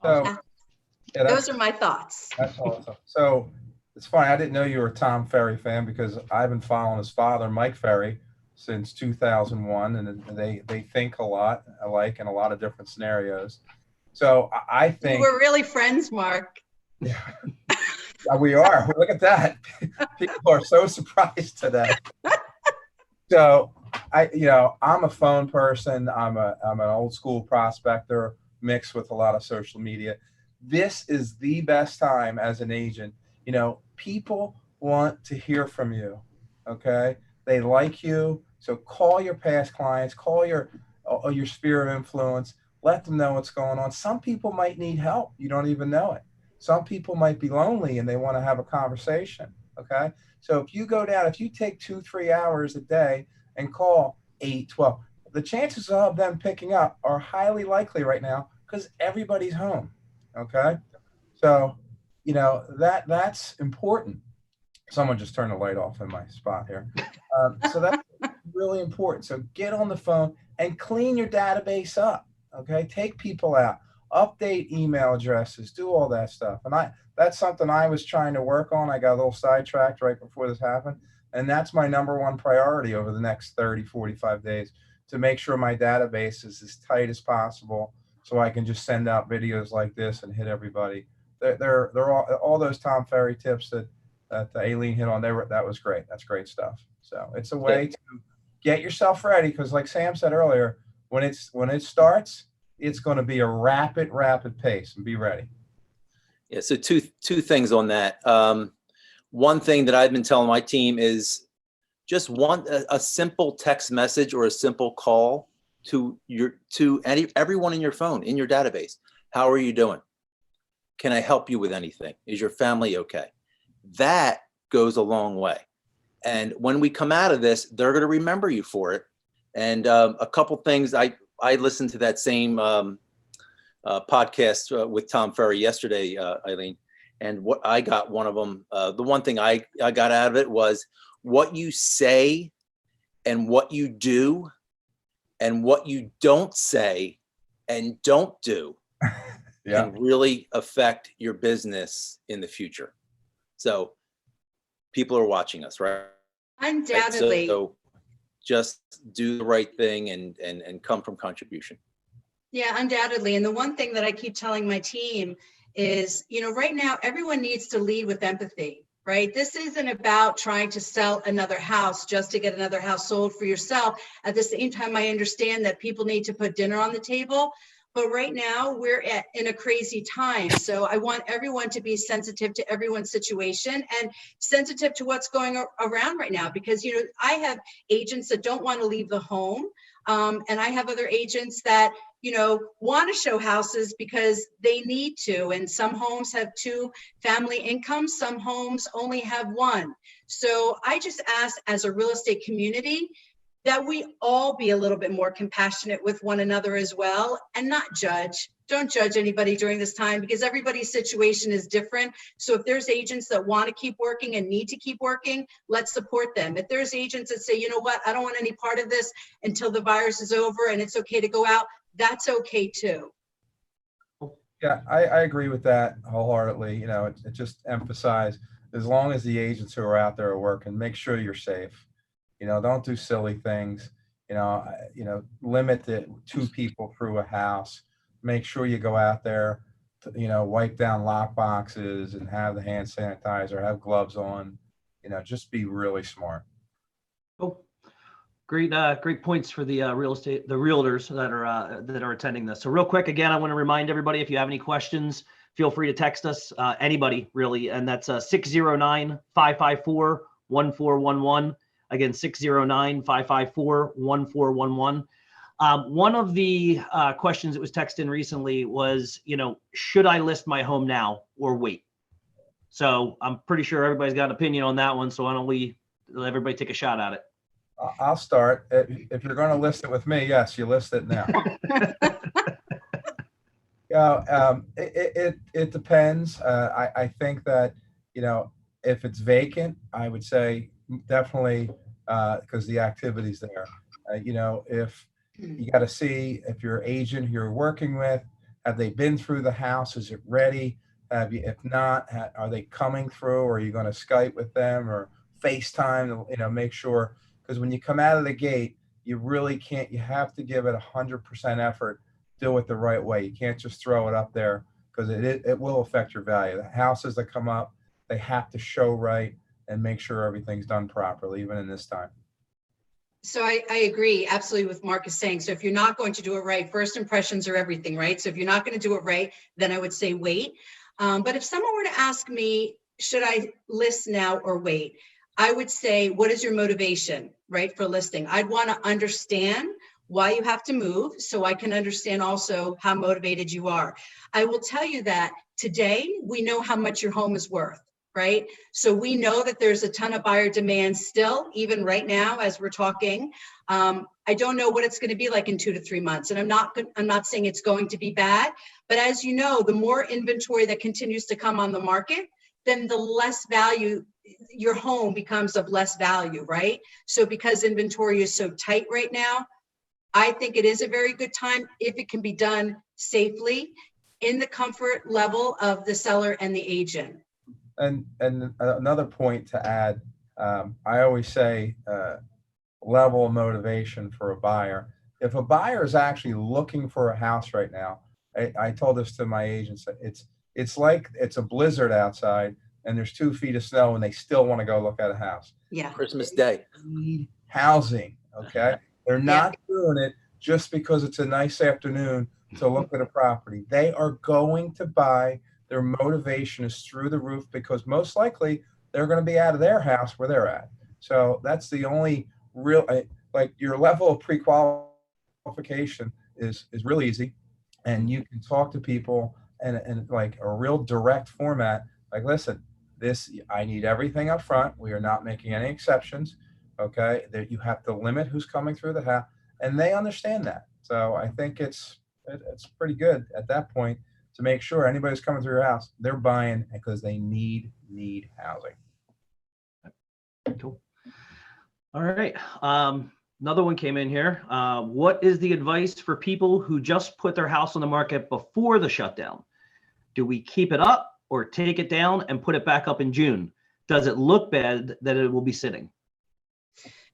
So, yeah,
those are my thoughts.
That's awesome. So it's funny, I didn't know you were a Tom Ferry fan, because I've been following his father, Mike Ferry, since 2001, and they think a lot alike in a lot of different scenarios. So I think
we're really friends, Mark.
Yeah, we are. Look at that. People are so surprised today. So I'm a phone person. I'm an old school prospector mixed with a lot of social media. This is the best time as an agent. People want to hear from you. Okay. They like you. So call your past clients, call your sphere of influence, let them know what's going on. Some people might need help. You don't even know it. Some people might be lonely and they want to have a conversation. Okay. So if you take 2-3 hours a day and call 8, 12, the chances of them picking up are highly likely right now because everybody's home. Okay. So, that's important. Someone just turned the light off in my spot here. So that's really important. So get on the phone and clean your database up. Okay. Take people out, update email addresses, do all that stuff. And that's something I was trying to work on. I got a little sidetracked right before this happened. And that's my number one priority over the next 30, 45 days to make sure my database is as tight as possible so I can just send out videos like this and hit everybody. They're all those Tom Ferry tips that Aileen hit on. That was great. That's great stuff. So it's a way to get yourself ready because like Sam said earlier, when it starts, it's going to be a rapid pace and be ready.
Yeah. So two things on that. One thing that I've been telling my team is just a simple text message or a simple call to everyone in your phone, in your database. How are you doing? Can I help you with anything? Is your family okay? That goes a long way. And when we come out of this, they're going to remember you for it. And a couple things, I listened to that same podcast with Tom Ferry yesterday, Aileen. And what I got, one of them, the one thing I got out of it was what you say and what you do and what you don't say and don't do can really affect your business in the future. So people are watching us, right?
Undoubtedly.
So just do the right thing and come from contribution.
Yeah, undoubtedly. And the one thing that I keep telling my team is, right now, everyone needs to lead with empathy, right? This isn't about trying to sell another house just to get another house sold for yourself. At the same time, I understand that people need to put dinner on the table. But right now we're in a crazy time. So I want everyone to be sensitive to everyone's situation and sensitive to what's going around right now, because, I have agents that don't want to leave the home. And I have other agents that, want to show houses because they need to. And some homes have 2 family incomes. Some homes only have 1. So I just ask, as a real estate community, that we all be a little bit more compassionate with one another as well and not judge. Don't judge anybody during this time because everybody's situation is different. So if there's agents that want to keep working and need to keep working, let's support them. If there's agents that say, you know what, I don't want any part of this until the virus is over and it's okay to go out, that's okay too.
Yeah, I agree with that wholeheartedly. It just emphasized, as long as the agents who are out there are working, make sure you're safe. Don't do silly things. Limit the 2 people through a house. Make sure you go out there, wipe down lock boxes and have the hand sanitizer, have gloves on. Just be really smart.
Oh, great points for the realtors that are attending this. So real quick, again, I want to remind everybody, if you have any questions, feel free to text us, anybody really, and that's 609-554-1411. Again, 609-554-1411. One of the questions that was texted in recently was, should I list my home now or wait? So I'm pretty sure everybody's got an opinion on that one. So why don't we let everybody take a shot at it?
I'll start. If you're going to list it with me, yes, you list it now. It depends. I think that, if it's vacant, I would say definitely because the activity's there. If you got to see if your agent who you're working with, have they been through the house? Is it ready? If not, are they coming through? Or are you going to Skype with them or FaceTime? Make sure, because when you come out of the gate, you really can't. You have to give it 100% effort. Do it the right way. You can't just throw it up there because it will affect your value. The houses that come up, they have to show right and make sure everything's done properly, even in this time.
So I agree absolutely with Mark is saying. So if you're not going to do it right, first impressions are everything, right? So if you're not going to do it right, then I would say wait. But if someone were to ask me, should I list now or wait? I would say, what is your motivation, right, for listing? I'd want to understand why you have to move so I can understand also how motivated you are. I will tell you that today we know how much your home is worth. Right? So we know that there's a ton of buyer demand still, even right now as we're talking. I don't know what it's going to be like in 2 to 3 months. And I'm not saying it's going to be bad, but as you know, the more inventory that continues to come on the market, then the less value your home becomes of less value, right? So because inventory is so tight right now, I think it is a very good time if it can be done safely in the comfort level of the seller and the agent.
And another point to add, I always say level of motivation for a buyer. If a buyer is actually looking for a house right now, I told this to my agents, it's like it's a blizzard outside and there's 2 feet of snow and they still want to go look at a house.
Yeah.
Christmas Day.
They need housing, okay? They're not doing it just because it's a nice afternoon to look at a property. They are going to buy. Their motivation is through the roof because most likely they're going to be out of their house where they're at. So that's the only real, like your level of pre-qualification is real easy. And you can talk to people and like a real direct format. Like, listen, I need everything up front. We are not making any exceptions. Okay. That you have to limit who's coming through the house and they understand that. So I think it's pretty good at that point to make sure anybody's coming through your house, they're buying because they need housing.
Cool. All right. Another one came in here. What is the advice for people who just put their house on the market before the shutdown? Do we keep it up or take it down and put it back up in June? Does it look bad that it will be sitting?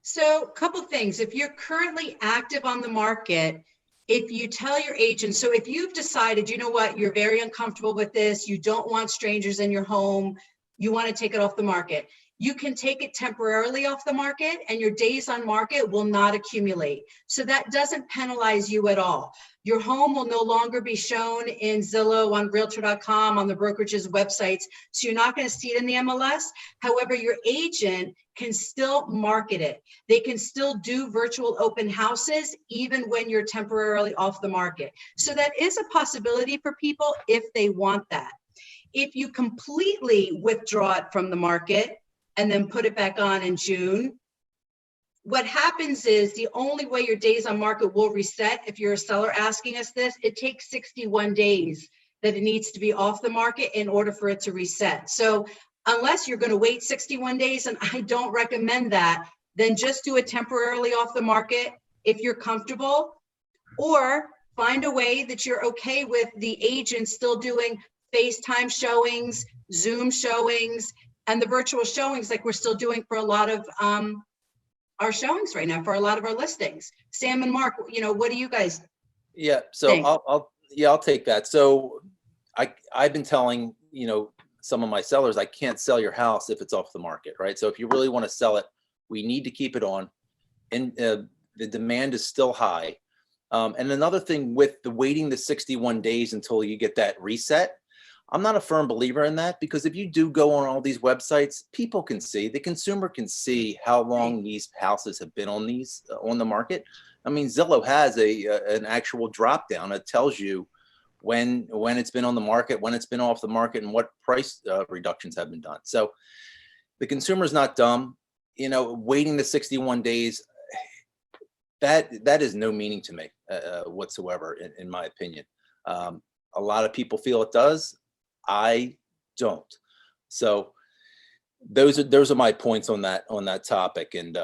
So a couple things. If you're currently active on the market, if you tell your agent, so if you've decided, you know what, you're very uncomfortable with this, you don't want strangers in your home, you want to take it off the market, you can take it temporarily off the market and your days on market will not accumulate. So that doesn't penalize you at all. Your home will no longer be shown in Zillow, on Realtor.com, on the brokerage's websites. So you're not going to see it in the MLS. However, your agent can still market it. They can still do virtual open houses even when you're temporarily off the market. So that is a possibility for people if they want that. If you completely withdraw it from the market and then put it back on in June, what happens is the only way your days on market will reset, if you're a seller asking us this, it takes 61 days that it needs to be off the market in order for it to reset. So unless you're going to wait 61 days, and I don't recommend that, then just do it temporarily off the market if you're comfortable, or find a way that you're okay with the agent still doing FaceTime showings, Zoom showings, and the virtual showings like we're still doing for a lot of our showings right now, for a lot of our listings. Sam and Mark, what do you guys
Yeah, so
think?
I'll take that. So I've been telling, some of my sellers, I can't sell your house if it's off the market, right? So if you really want to sell it, we need to keep it on. And the demand is still high. And another thing with the waiting the 61 days until you get that reset, I'm not a firm believer in that, because if you do go on all these websites, people can see, the consumer can see how long these houses have been on the market. I mean, Zillow has an actual drop down that tells you when it's been on the market, when it's been off the market, and what price reductions have been done. So the consumer's not dumb. Waiting the 61 days, that is no meaning to me whatsoever, in my opinion. A lot of people feel it does. I don't. So those are my points on that topic. And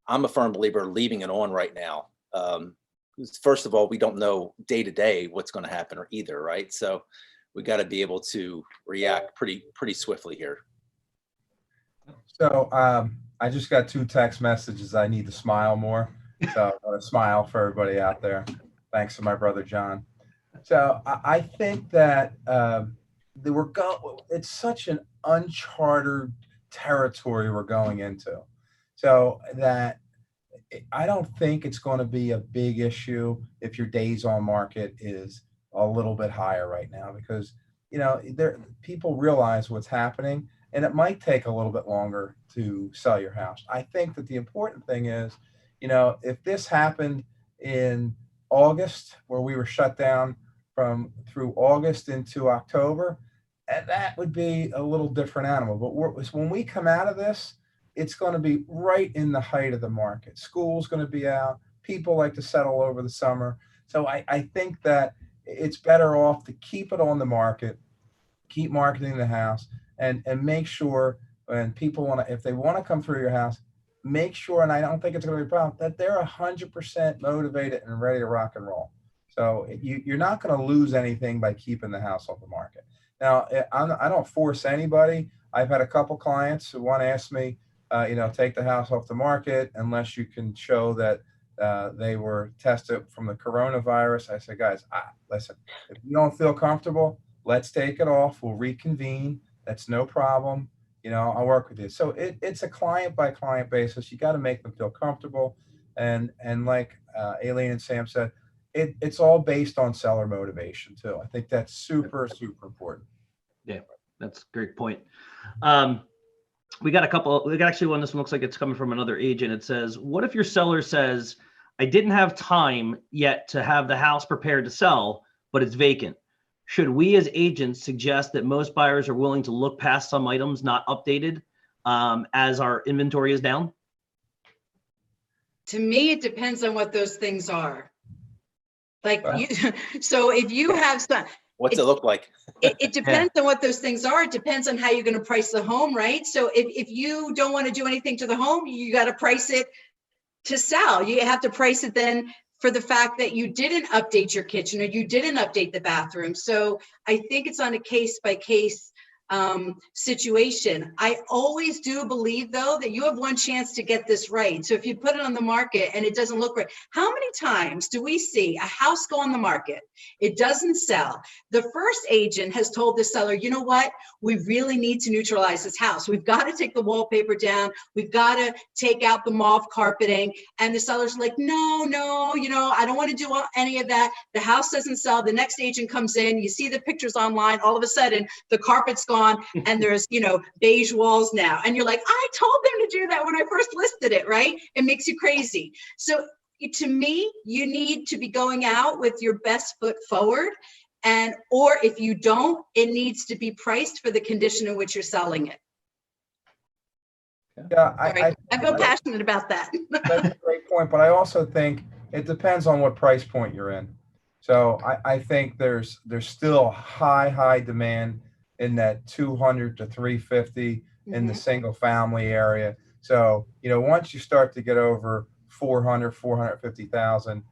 I'm a firm believer in leaving it on right now. First of all, we don't know day to day what's going to happen either, right? So we got to be able to react pretty swiftly here.
So I just got 2 text messages. I need to smile more. So I want to smile for everybody out there. Thanks to my brother, John. So I think that it's such an uncharted territory we're going into. So that I don't think it's going to be a big issue if your days on market is a little bit higher right now, because people realize what's happening, and it might take a little bit longer to sell your house. I think that the important thing is, if this happened in August, where we were shut down through August into October, and that would be a little different animal. But when we come out of this, it's going to be right in the height of the market. School's going to be out. People like to settle over the summer. So I think that it's better off to keep it on the market, keep marketing the house, and make sure when people if they want to come through your house, make sure, and I don't think it's going to be a problem, that they're 100% motivated and ready to rock and roll. So you're not going to lose anything by keeping the house on the market. Now, I don't force anybody. I've had a couple clients who want to ask me, take the house off the market unless you can show that they were tested from the coronavirus. I say, guys, listen, if you don't feel comfortable, let's take it off. We'll reconvene. That's no problem. I'll work with you. So it's a client by client basis. You got to make them feel comfortable. And like Aileen and Sam said, it's all based on seller motivation too. I think that's super, super important.
Yeah, that's a great point. We got actually one. This one looks like it's coming from another agent. It says, what if your seller says, I didn't have time yet to have the house prepared to sell, but it's vacant? Should we as agents suggest that most buyers are willing to look past some items not updated as our inventory is down?
To me, it depends on what those things are. So if you have some,
What's it look like?
it depends on what those things are. It depends on how you're going to price the home, right? So if you don't want to do anything to the home, you got to price it to sell. You have to price it then for the fact that you didn't update your kitchen or you didn't update the bathroom. So I think it's on a case by case situation. I always do believe, though, that you have one chance to get this right. So if you put it on the market and it doesn't look right, how many times do we see a house go on the market? It doesn't sell. The first agent has told the seller, you know what? We really need to neutralize this house. We've got to take the wallpaper down. We've got to take out the mauve carpeting. And the seller's like, no, I don't want to do any of that. The house doesn't sell. The next agent comes in. You see the pictures online. All of a sudden, the carpet's gone and there's, beige walls now. And you're like, I told them to do that when I first listed it, right? It makes you crazy. So to me, you need to be going out with your best foot forward. Or if you don't, it needs to be priced for the condition in which you're selling it.
Yeah,
I feel passionate about that.
That's a great point, but I also think it depends on what price point you're in. So I think there's still high demand in that 200 to 350 in the single family area. So, once you start to get over 400, 450,000,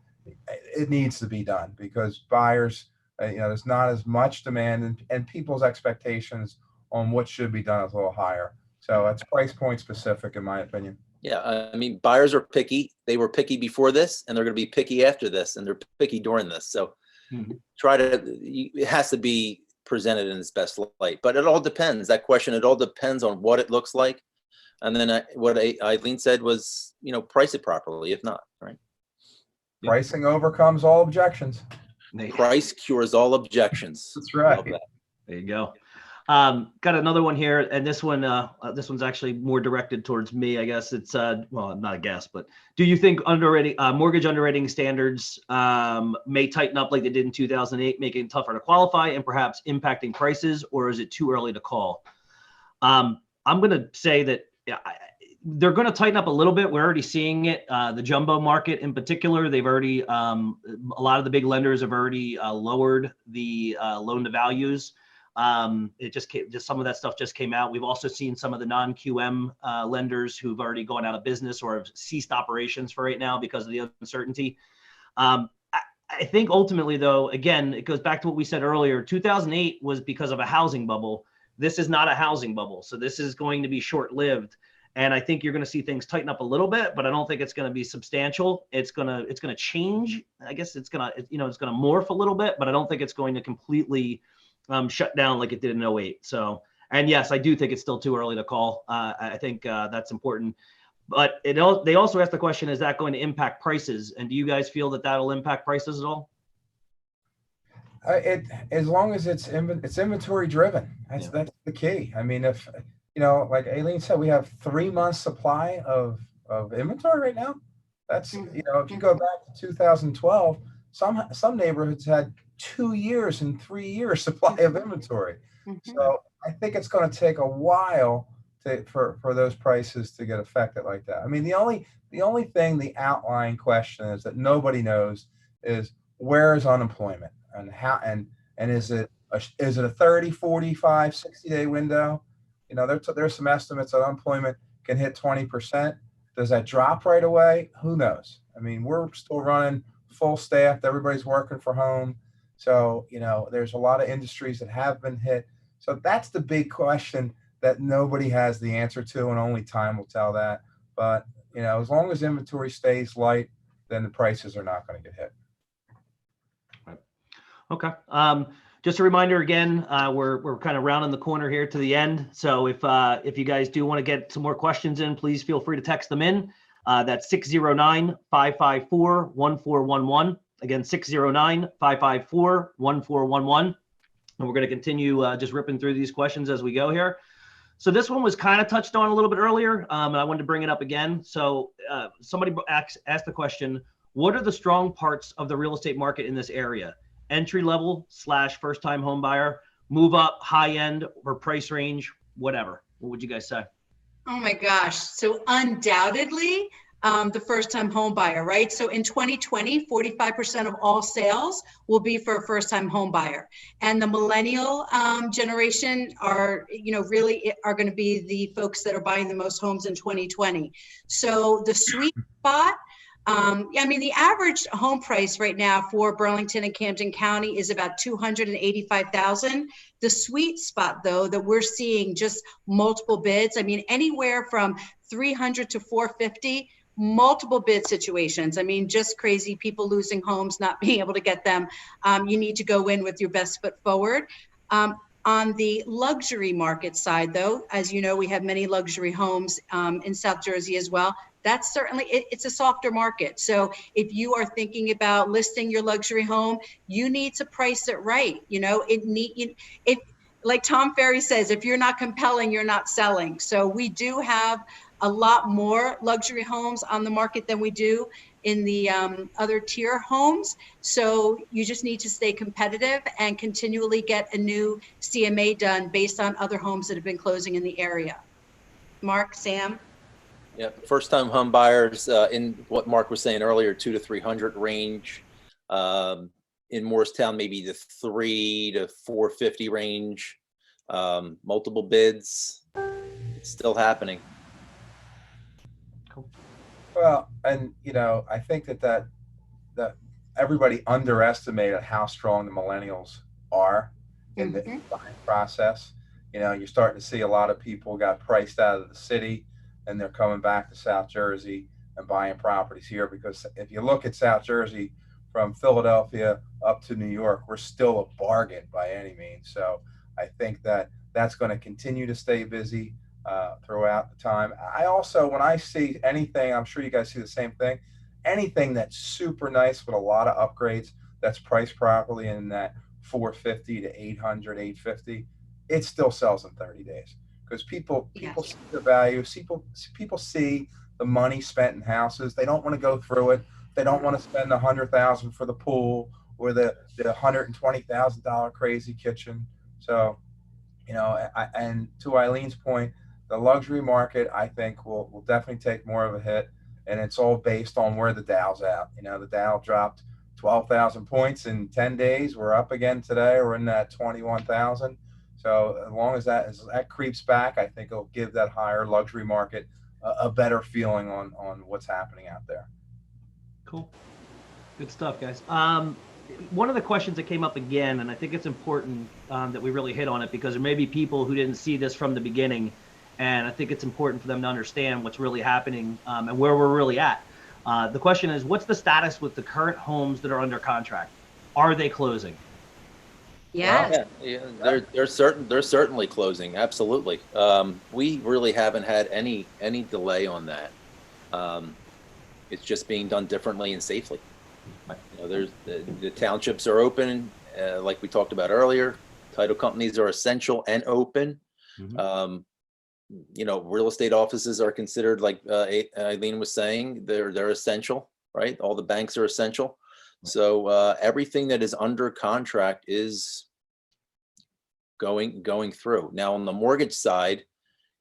it needs to be done because buyers, there's not as much demand and people's expectations on what should be done is a little higher. So it's price point specific, in my opinion.
Yeah, I mean, buyers are picky. They were picky before this, and they're going to be picky after this, and they're picky during this. So it has to be presented in its best light. But it all depends. That question, it all depends on what it looks like. And then what Aileen said was, price it properly, if not, right?
Pricing overcomes all objections.
Price cures all objections.
That's right.
There you go. Got another one here, and this one's actually more directed towards me, I guess. It's well, not a guess, but do you think mortgage underwriting standards may tighten up like they did in 2008, making it tougher to qualify and perhaps impacting prices, or is it too early to call? I'm going to say that they're going to tighten up a little bit. We're already seeing it. The jumbo market in particular, they've already a lot of the big lenders have already lowered the loan to values. It just some of that stuff just came out. We've also seen some of the non-QM lenders who've already gone out of business or have ceased operations for right now because of the uncertainty. I think ultimately, though, again, it goes back to what we said earlier. 2008 was because of a housing bubble. This is not a housing bubble, so this is going to be short-lived. And I think you're going to see things tighten up a little bit, but I don't think it's going to be substantial. It's going to change. I guess it's going to morph a little bit, but I don't think it's going to completely shut down like it did in 08. So, and yes, I do think it's still too early to call. I think that's important. But they also asked the question, is that going to impact prices? And do you guys feel that that'll impact prices at all?
As long as it's inventory driven, that's the key. I mean, if like Aileen said, we have 3 months supply of inventory right now. That's if you go back to 2012, some neighborhoods had 2 years and 3 years supply of inventory. So I think it's going to take a while for those prices to get affected like that. I mean, the only thing, the outlying question is that nobody knows is, where is unemployment, and how, and is it a 30, 45, 60-day window? There's some estimates that unemployment can hit 20%. Does that drop right away? Who knows? I mean, we're still running full staffed. Everybody's working from home. So, there's a lot of industries that have been hit. So that's the big question that nobody has the answer to, and only time will tell that. But, as long as inventory stays light, then the prices are not going to get hit.
Okay. Just a reminder again, we're kind of rounding the corner here to the end. So if you guys do want to get some more questions in, please feel free to text them in. That's 609-554-1411. Again, 609-554-1411. And we're going to continue just ripping through these questions as we go here. So this one was kind of touched on a little bit earlier, and I wanted to bring it up again. So somebody asked the question, what are the strong parts of the real estate market in this area? Entry level / first time home buyer, move up, high end, or price range, whatever. What would you guys say?
Oh my gosh. So undoubtedly, the first time home buyer, right? So in 2020, 45% of all sales will be for a first time home buyer. And the millennial generation are, really are going to be the folks that are buying the most homes in 2020. So the sweet spot, the average home price right now for Burlington and Camden County is about $285,000. The sweet spot, though, that we're seeing just multiple bids, anywhere from $300 to $450, multiple bid situations. Just crazy, people losing homes, not being able to get them. You need to go in with your best foot forward. On the luxury market side, though, as you know, we have many luxury homes in South Jersey as well. That's certainly, it's a softer market. So if you are thinking about listing your luxury home, you need to price it right. Like Tom Ferry says, if you're not compelling, you're not selling. So we do have a lot more luxury homes on the market than we do in the other tier homes. So you just need to stay competitive and continually get a new CMA done based on other homes that have been closing in the area. Mark, Sam?
Yeah, first-time home buyers in what Mark was saying earlier, 200 to 300 range. In Morristown, maybe the 300 to 450 range. Multiple bids. It's still happening.
Cool.
Well, and I think that everybody underestimated how strong the millennials are in the buying process. You're starting to see a lot of people got priced out of the city, and they're coming back to South Jersey and buying properties here, because if you look at South Jersey from Philadelphia up to New York, we're still a bargain by any means. So I think that that's going to continue to stay busy throughout the time. I also, when I see anything, I'm sure you guys see the same thing, anything that's super nice with a lot of upgrades that's priced properly in that 450 to 800, 850, it still sells in 30 days. Because people see the value, people see the money spent in houses. They don't want to go through it. They don't want to spend $100,000 for the pool or the $120,000 crazy kitchen. So, and to Eileen's point, the luxury market, I think, will definitely take more of a hit, and it's all based on where the Dow's at. The Dow dropped 12,000 points in 10 days. We're up again today. We're in that 21,000. So as long as that creeps back, I think it'll give that higher luxury market a better feeling on what's happening out there.
Cool. Good stuff, guys. One of the questions that came up again, and I think it's important that we really hit on it, because there may be people who didn't see this from the beginning, and I think it's important for them to understand what's really happening and where we're really at. The question is, what's the status with the current homes that are under contract? Are they closing?
Yes.
Yeah, they're certainly closing. Absolutely. We really haven't had any delay on that. It's just being done differently and safely. You know, there's the townships are open, like we talked about earlier. Title companies are essential and open.
Mhm.
You know, real estate offices are considered, like Aileen was saying, they're essential, right? All the banks are essential. So everything that is under contract is going through. Now on the mortgage side,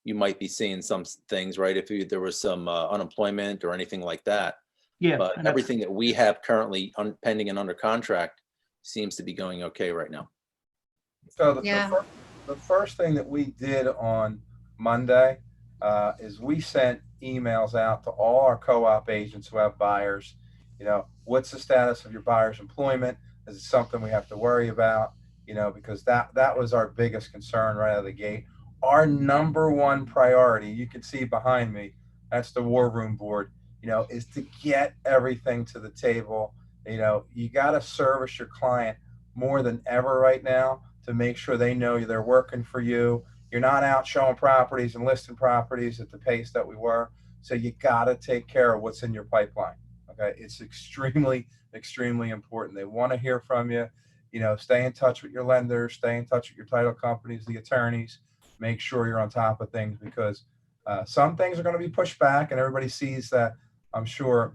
you might be seeing some things, right? If there was some unemployment or anything like that.
Yeah,
But
and that's,
everything that we have currently pending and under contract seems to be going okay right now.
So
Yeah.
the first thing that we did on Monday is we sent emails out to all our co-op agents who have buyers. You know, what's the status of your buyer's employment? Is it something we have to worry about? You know, because that was our biggest concern right out of the gate. Our number one priority, you can see behind me, that's the war room board, you know, is to get everything to the table. You know, you got to service your client more than ever right now to make sure they know they're working for you. You're not out showing properties and listing properties at the pace that we were. So you got to take care of what's in your pipeline. Okay. It's extremely, extremely important. They want to hear from you. You know, stay in touch with your lenders, stay in touch with your title companies, the attorneys, make sure you're on top of things, because some things are going to be pushed back, and everybody sees that. I'm sure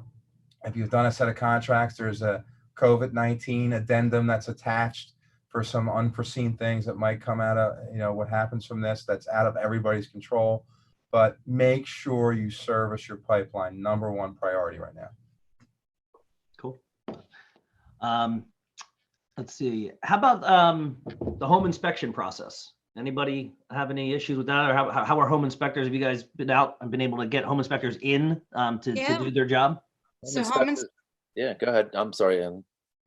if you've done a set of contracts, there's a COVID-19 addendum that's attached for some unforeseen things that might come out of, you know, what happens from this, that's out of everybody's control. But make sure you service your pipeline. Number one priority right now.
cool. Let's see. How about the home inspection process? Anybody have any issues with that, or how are home inspectors? Have you guys been out and been able to get home inspectors in to
Yeah.
do their job?
So home
Yeah, go ahead. I'm sorry.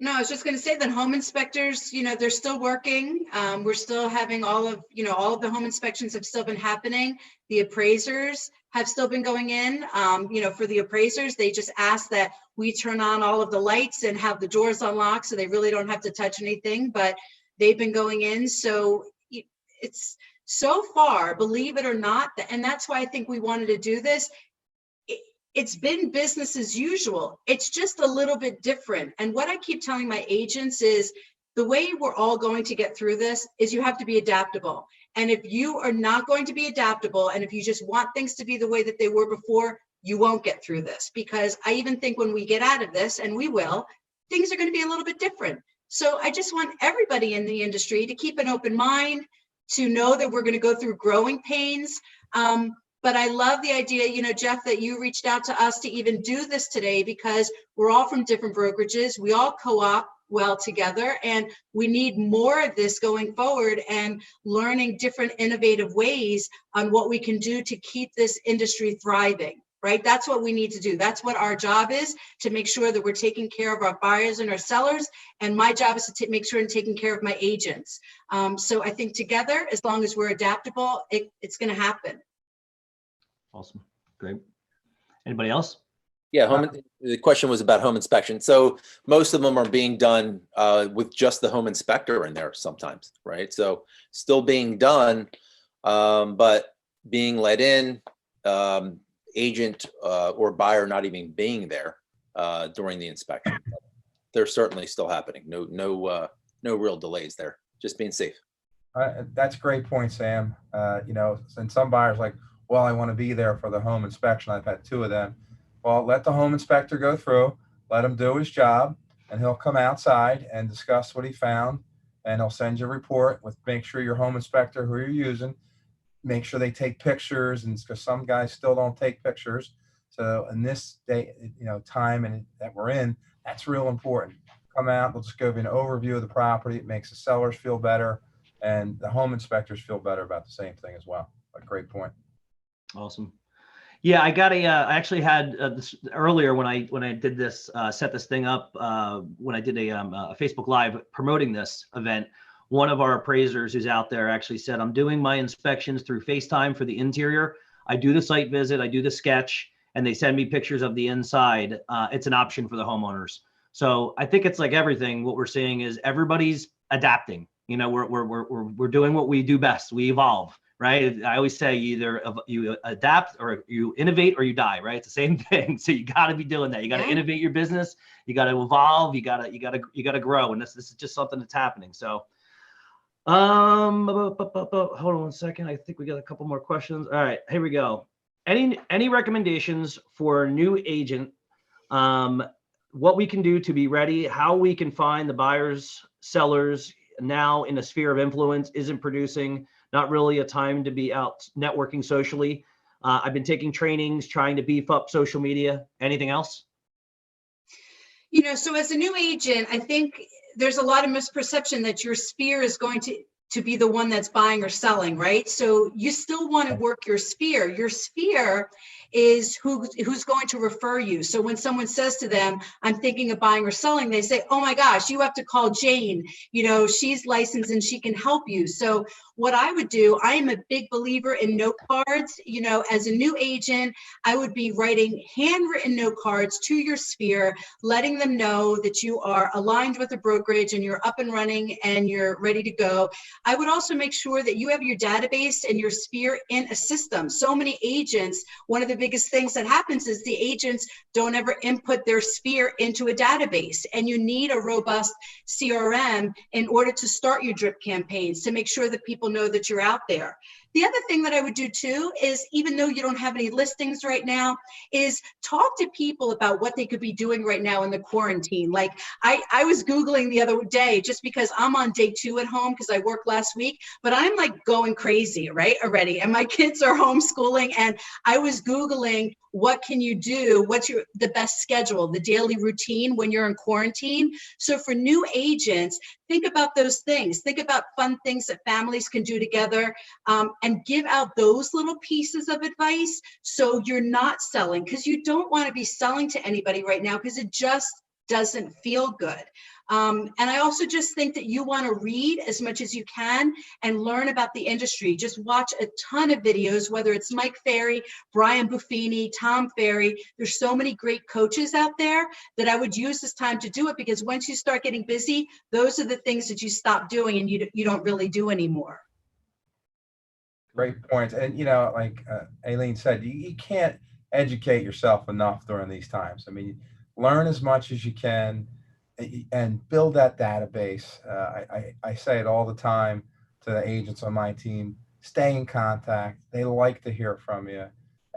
No, I was just going to say that home inspectors, you know, they're still working. We're still having all of the home inspections have still been happening. The appraisers have still been going in. You know, for the appraisers, they just ask that we turn on all of the lights and have the doors unlocked, so they really don't have to touch anything, but they've been going in. So it's so far, believe it or not, and that's why I think we wanted to do this. It's been business as usual. It's just a little bit different. And what I keep telling my agents is the way we're all going to get through this is you have to be adaptable. And if you are not going to be adaptable, and if you just want things to be the way that they were before, you won't get through this. Because I even think when we get out of this, and we will, things are going to be a little bit different. So I just want everybody in the industry to keep an open mind, to know that we're going to go through growing pains. But I love the idea, you know, Jeff, that you reached out to us to even do this today, because we're all from different brokerages. We all co-op well together, and we need more of this going forward, and learning different innovative ways on what we can do to keep this industry thriving, right? That's what we need to do. That's what our job is, to make sure that we're taking care of our buyers and our sellers. And my job is to make sure I'm taking care of my agents. So I think together, as long as we're adaptable, it's going to happen.
Awesome. Great. Anybody else?
Yeah, the question was about home inspection. So most of them are being done with just the home inspector in there sometimes, right? So still being done, but being let in, agent or buyer not even being there during the inspection. They're certainly still happening. No real delays there. Just being safe.
That's a great point, Sam. You know, and some buyers like, well, I want to be there for the home inspection. I've had 2 of them. Well, let the home inspector go through, let him do his job, and he'll come outside and discuss what he found, and he'll send you a report with, make sure your home inspector who you're using, make sure they take pictures, and because some guys still don't take pictures. So in this day, you know, time and that we're in, that's real important. Come out, they'll just give you an overview of the property. It makes the sellers feel better, and the home inspectors feel better about the same thing as well. A great point.
Awesome. Yeah, I got I actually had this earlier when I did this, set this thing up, when I did a Facebook Live promoting this event. One of our appraisers who's out there actually said, I'm doing my inspections through FaceTime for the interior. I do the site visit, I do the sketch, and they send me pictures of the inside. It's an option for the homeowners. So I think it's like everything. What we're seeing is everybody's adapting. You know, we're doing what we do best. We evolve, right? I always say either you adapt or you innovate or you die, right? It's the same thing. So you got to be doing that. You got to innovate your business. You got to evolve. You got to grow. And this is just something that's happening. So, hold on one second. I think we got a couple more questions. All right, here we go. Any recommendations for a new agent? What we can do to be ready, how we can find the buyers, sellers now in a sphere of influence, isn't producing, not really a time to be out networking socially. I've been taking trainings, trying to beef up social media. Anything else?
You know, so as a new agent, I think there's a lot of misperception that your sphere is going to be the one that's buying or selling, right? So you still want to work your sphere. Your sphere is who's going to refer you. So when someone says to them, I'm thinking of buying or selling, they say, oh my gosh, you have to call Jane. You know, she's licensed and she can help you. So what I would do, I am a big believer in note cards. You know, as a new agent, I would be writing handwritten note cards to your sphere, letting them know that you are aligned with a brokerage and you're up and running and you're ready to go. I would also make sure that you have your database and your sphere in a system. So many agents, one of the biggest things that happens is the agents don't ever input their sphere into a database, and you need a robust CRM in order to start your drip campaigns, to make sure that people know that you're out there. The other thing that I would do too is, even though you don't have any listings right now, is talk to people about what they could be doing right now in the quarantine. Like I was Googling the other day, just because I'm on day 2 at home because I worked last week, but I'm like going crazy, right, already. And my kids are homeschooling, and I was Googling, what can you do? What's the best schedule, the daily routine when you're in quarantine? So for new agents, think about those things. Think about fun things that families can do together, and give out those little pieces of advice so you're not selling, because you don't want to be selling to anybody right now because it just doesn't feel good. And I also just think that you want to read as much as you can and learn about the industry. Just watch a ton of videos, whether it's Mike Ferry, Brian Buffini, Tom Ferry. There's so many great coaches out there that I would use this time to do it, because once you start getting busy, those are the things that you stop doing and you don't really do anymore.
Great points. And, you know, like Aileen said, you can't educate yourself enough during these times. I mean, learn as much as you can and build that database. I say it all the time to the agents on my team: stay in contact. They like to hear from you.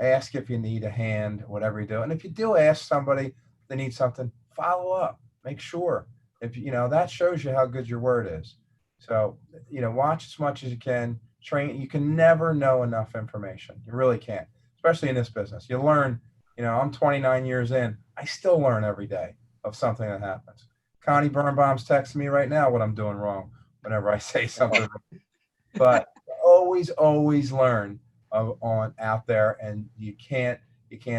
Ask if you need a hand, whatever you do. And if you do ask somebody if they need something, follow up. Make sure. If you know, that shows you how good your word is. So, you know, watch as much as you can. Train. You can never know enough information. You really can't, especially in this business. You learn. You know, I'm 29 years in. I still learn every day of something that happens. Connie Birnbaum's texting me right now what I'm doing wrong whenever I say something. But always learn out there, and you can't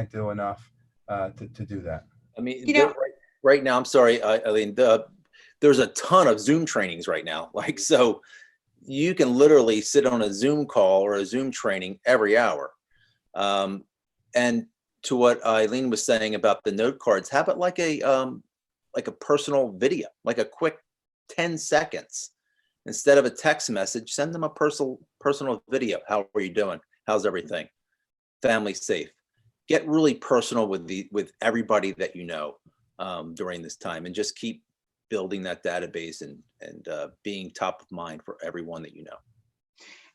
do enough to do that.
I mean, you know, right now, I'm sorry, Aileen, there's a ton of Zoom trainings right now. Like, so you can literally sit on a Zoom call or a Zoom training every hour. And to what Aileen was saying about the note cards, have it like a personal video, like a quick 10 seconds. Instead of a text message, send them a personal video. How are you doing? How's everything? Family safe? Get really personal with everybody that you know during this time, and just keep building that database and being top of mind for everyone that you know.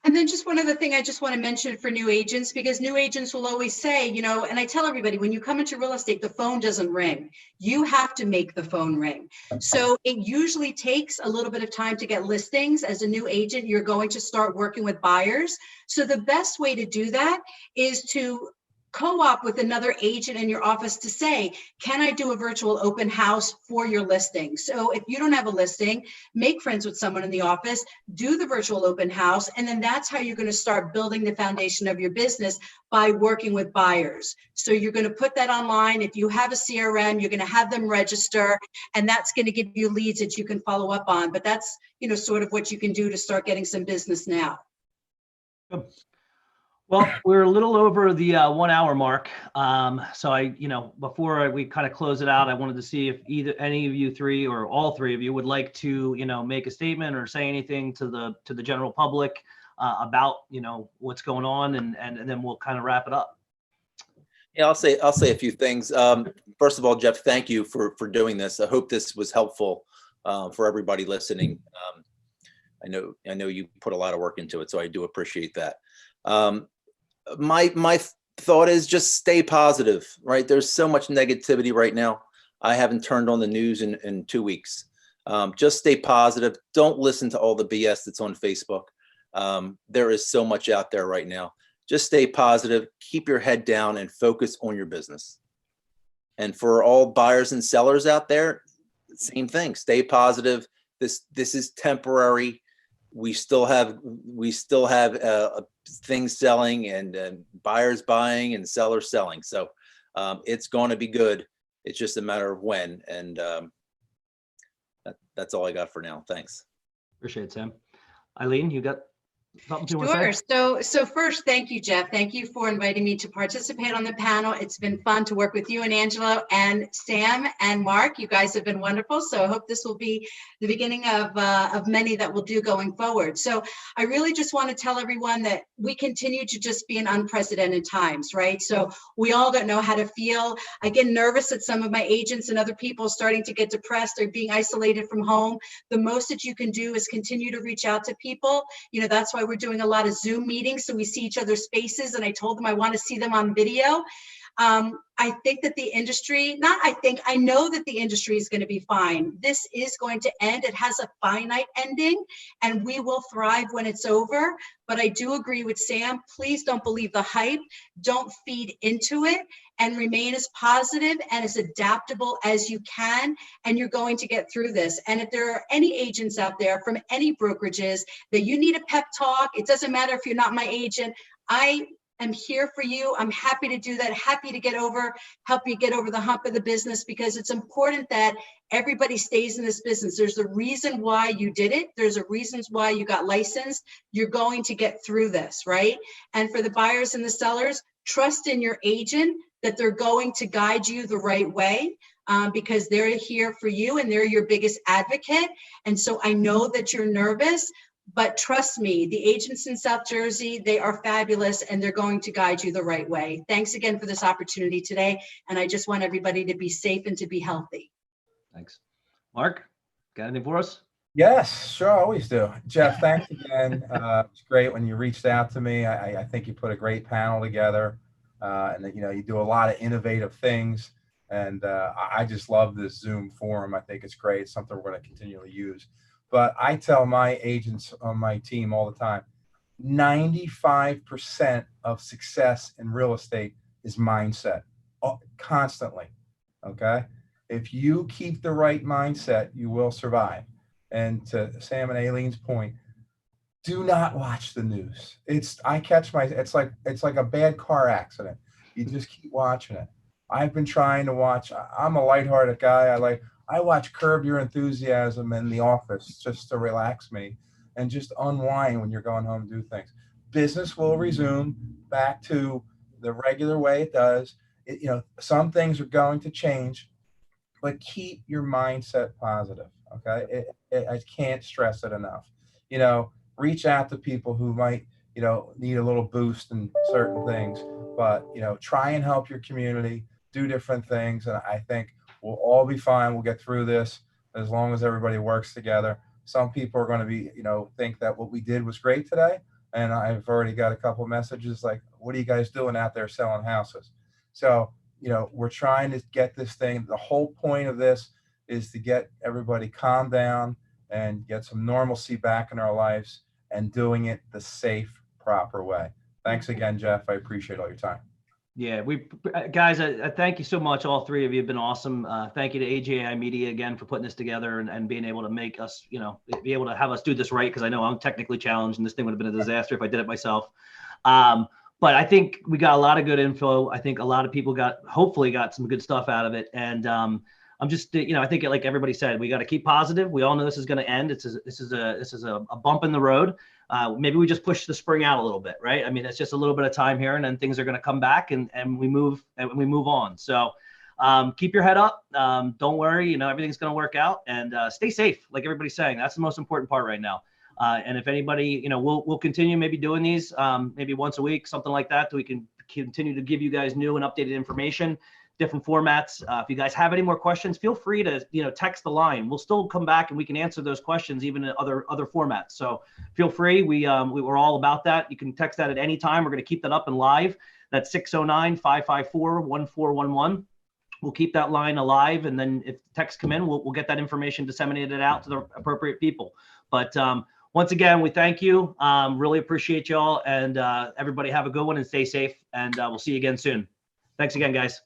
And then just one other thing I just want to mention for new agents, because new agents will always say, you know, and I tell everybody, when you come into real estate, the phone doesn't ring. You have to make the phone ring. So it usually takes a little bit of time to get listings. As a new agent, you're going to start working with buyers. So the best way to do that is to co-op with another agent in your office to say, can I do a virtual open house for your listing? So if you don't have a listing, make friends with someone in the office, do the virtual open house, and then that's how you're going to start building the foundation of your business, by working with buyers. So you're going to put that online. If you have a CRM, you're going to have them register, and that's going to give you leads that you can follow up on. But that's, you know, sort of what you can do to start getting some business now.
Well, we're a little over the 1 hour mark. So before we kind of close it out, I wanted to see if any of you three or all three of you would like to, make a statement or say anything to the general public. about, what's going on, and then we'll kind of wrap it up.
Yeah, I'll say a few things. First of all, Jeff, thank you for doing this. I hope this was helpful for everybody listening. I know you put a lot of work into it, so I do appreciate that. My thought is just stay positive, right? There's so much negativity right now. I haven't turned on the news in 2 weeks. Just stay positive. Don't listen to all the BS that's on Facebook. There is so much out there right now. Just stay positive, keep your head down, and focus on your business. And for all buyers and sellers out there, same thing. Stay positive. This is temporary. We still have things selling, and buyers buying and sellers selling. So it's going to be good. It's just a matter of when. And that's all I got for now. Thanks.
Appreciate it, Sam. Aileen, you got something you want to say?
Sure. So first, thank you, Jeff. Thank you for inviting me to participate on the panel. It's been fun to work with you and Angelo and Sam and Mark. You guys have been wonderful. So I hope this will be the beginning of many that we'll do going forward. So I really just want to tell everyone that we continue to just be in unprecedented times, right? So we all don't know how to feel. I get nervous that some of my agents and other people starting to get depressed or being isolated from home. The most that you can do is continue to reach out to people. That's why we're doing a lot of Zoom meetings, so we see each other's faces, and I told them I want to see them on video. I think that the industry, I know that the industry is going to be fine. This is going to end. It has a finite ending, and we will thrive when it's over. But I do agree with Sam. Please don't believe the hype. Don't feed into it, and remain as positive and as adaptable as you can, and you're going to get through this. And if there are any agents out there from any brokerages that you need a pep talk, it doesn't matter if you're not my agent, I am here for you. I'm happy to do that. Happy to help you get over the hump of the business, because it's important that everybody stays in this business. There's a reason why you did it. There's a reason why you got licensed. You're going to get through this, right? And for the buyers and the sellers, trust in your agent that they're going to guide you the right way, because they're here for you and they're your biggest advocate. And so I know that you're nervous, but trust me, the agents in South Jersey, they are fabulous, and they're going to guide you the right way. Thanks again for this opportunity today. And I just want everybody to be safe and to be healthy.
Thanks. Mark, got anything for us?
Yes, sure, I always do. Jeff, thanks again. It's great when you reached out to me. I think you put a great panel together, and you do a lot of innovative things. And I just love this Zoom forum. I think it's great. It's something we're going to continually use. But I tell my agents on my team all the time, 95% of success in real estate is mindset, constantly, okay? If you keep the right mindset, you will survive. And to Sam and Aileen's point, do not watch the news. It's like a bad car accident. You just keep watching it. I've been trying to watch, I'm a lighthearted guy. I watch Curb Your Enthusiasm in the office just to relax me and just unwind when you're going home to do things. Business will resume back to the regular way it does. Some things are going to change, but keep your mindset positive, okay? I can't stress it enough. Reach out to people who might, need a little boost in certain things, but, try and help your community, do different things. And I think we'll all be fine. We'll get through this as long as everybody works together. Some people are going to be, think that what we did was great today. And I've already got a couple of messages like, what are you guys doing out there selling houses? So, we're trying to get this thing. The whole point of this is to get everybody calm down and get some normalcy back in our lives and doing it the safe, proper way. Thanks again, Jeff. I appreciate all your time.
Yeah, guys, I thank you so much. All three of you have been awesome. Thank you to AJI Media again for putting this together and being able to make us, be able to have us do this right. Because I know I'm technically challenged and this thing would have been a disaster if I did it myself. But I think we got a lot of good info. I think a lot of people hopefully got some good stuff out of it. And I'm just, I think like everybody said, we got to keep positive. We all know this is going to end. This is a bump in the road. Maybe we just push the spring out a little bit, right? I mean, it's just a little bit of time here, and then things are going to come back, and we move on. So keep your head up. Don't worry, everything's going to work out, and stay safe, like everybody's saying. That's the most important part right now. And if anybody, we'll continue maybe doing these maybe once a week, something like that, so we can continue to give you guys new and updated information, different formats. If you guys have any more questions, feel free to, text the line. We'll still come back and we can answer those questions even in other formats. So feel free. We're all about that. You can text that at any time. We're going to keep that up and live. That's 609-554-1411. We'll keep that line alive. And then if texts come in, we'll get that information disseminated out to the appropriate people. But once again, we thank you. Really appreciate y'all, and everybody have a good one and stay safe. And we'll see you again soon. Thanks again, guys.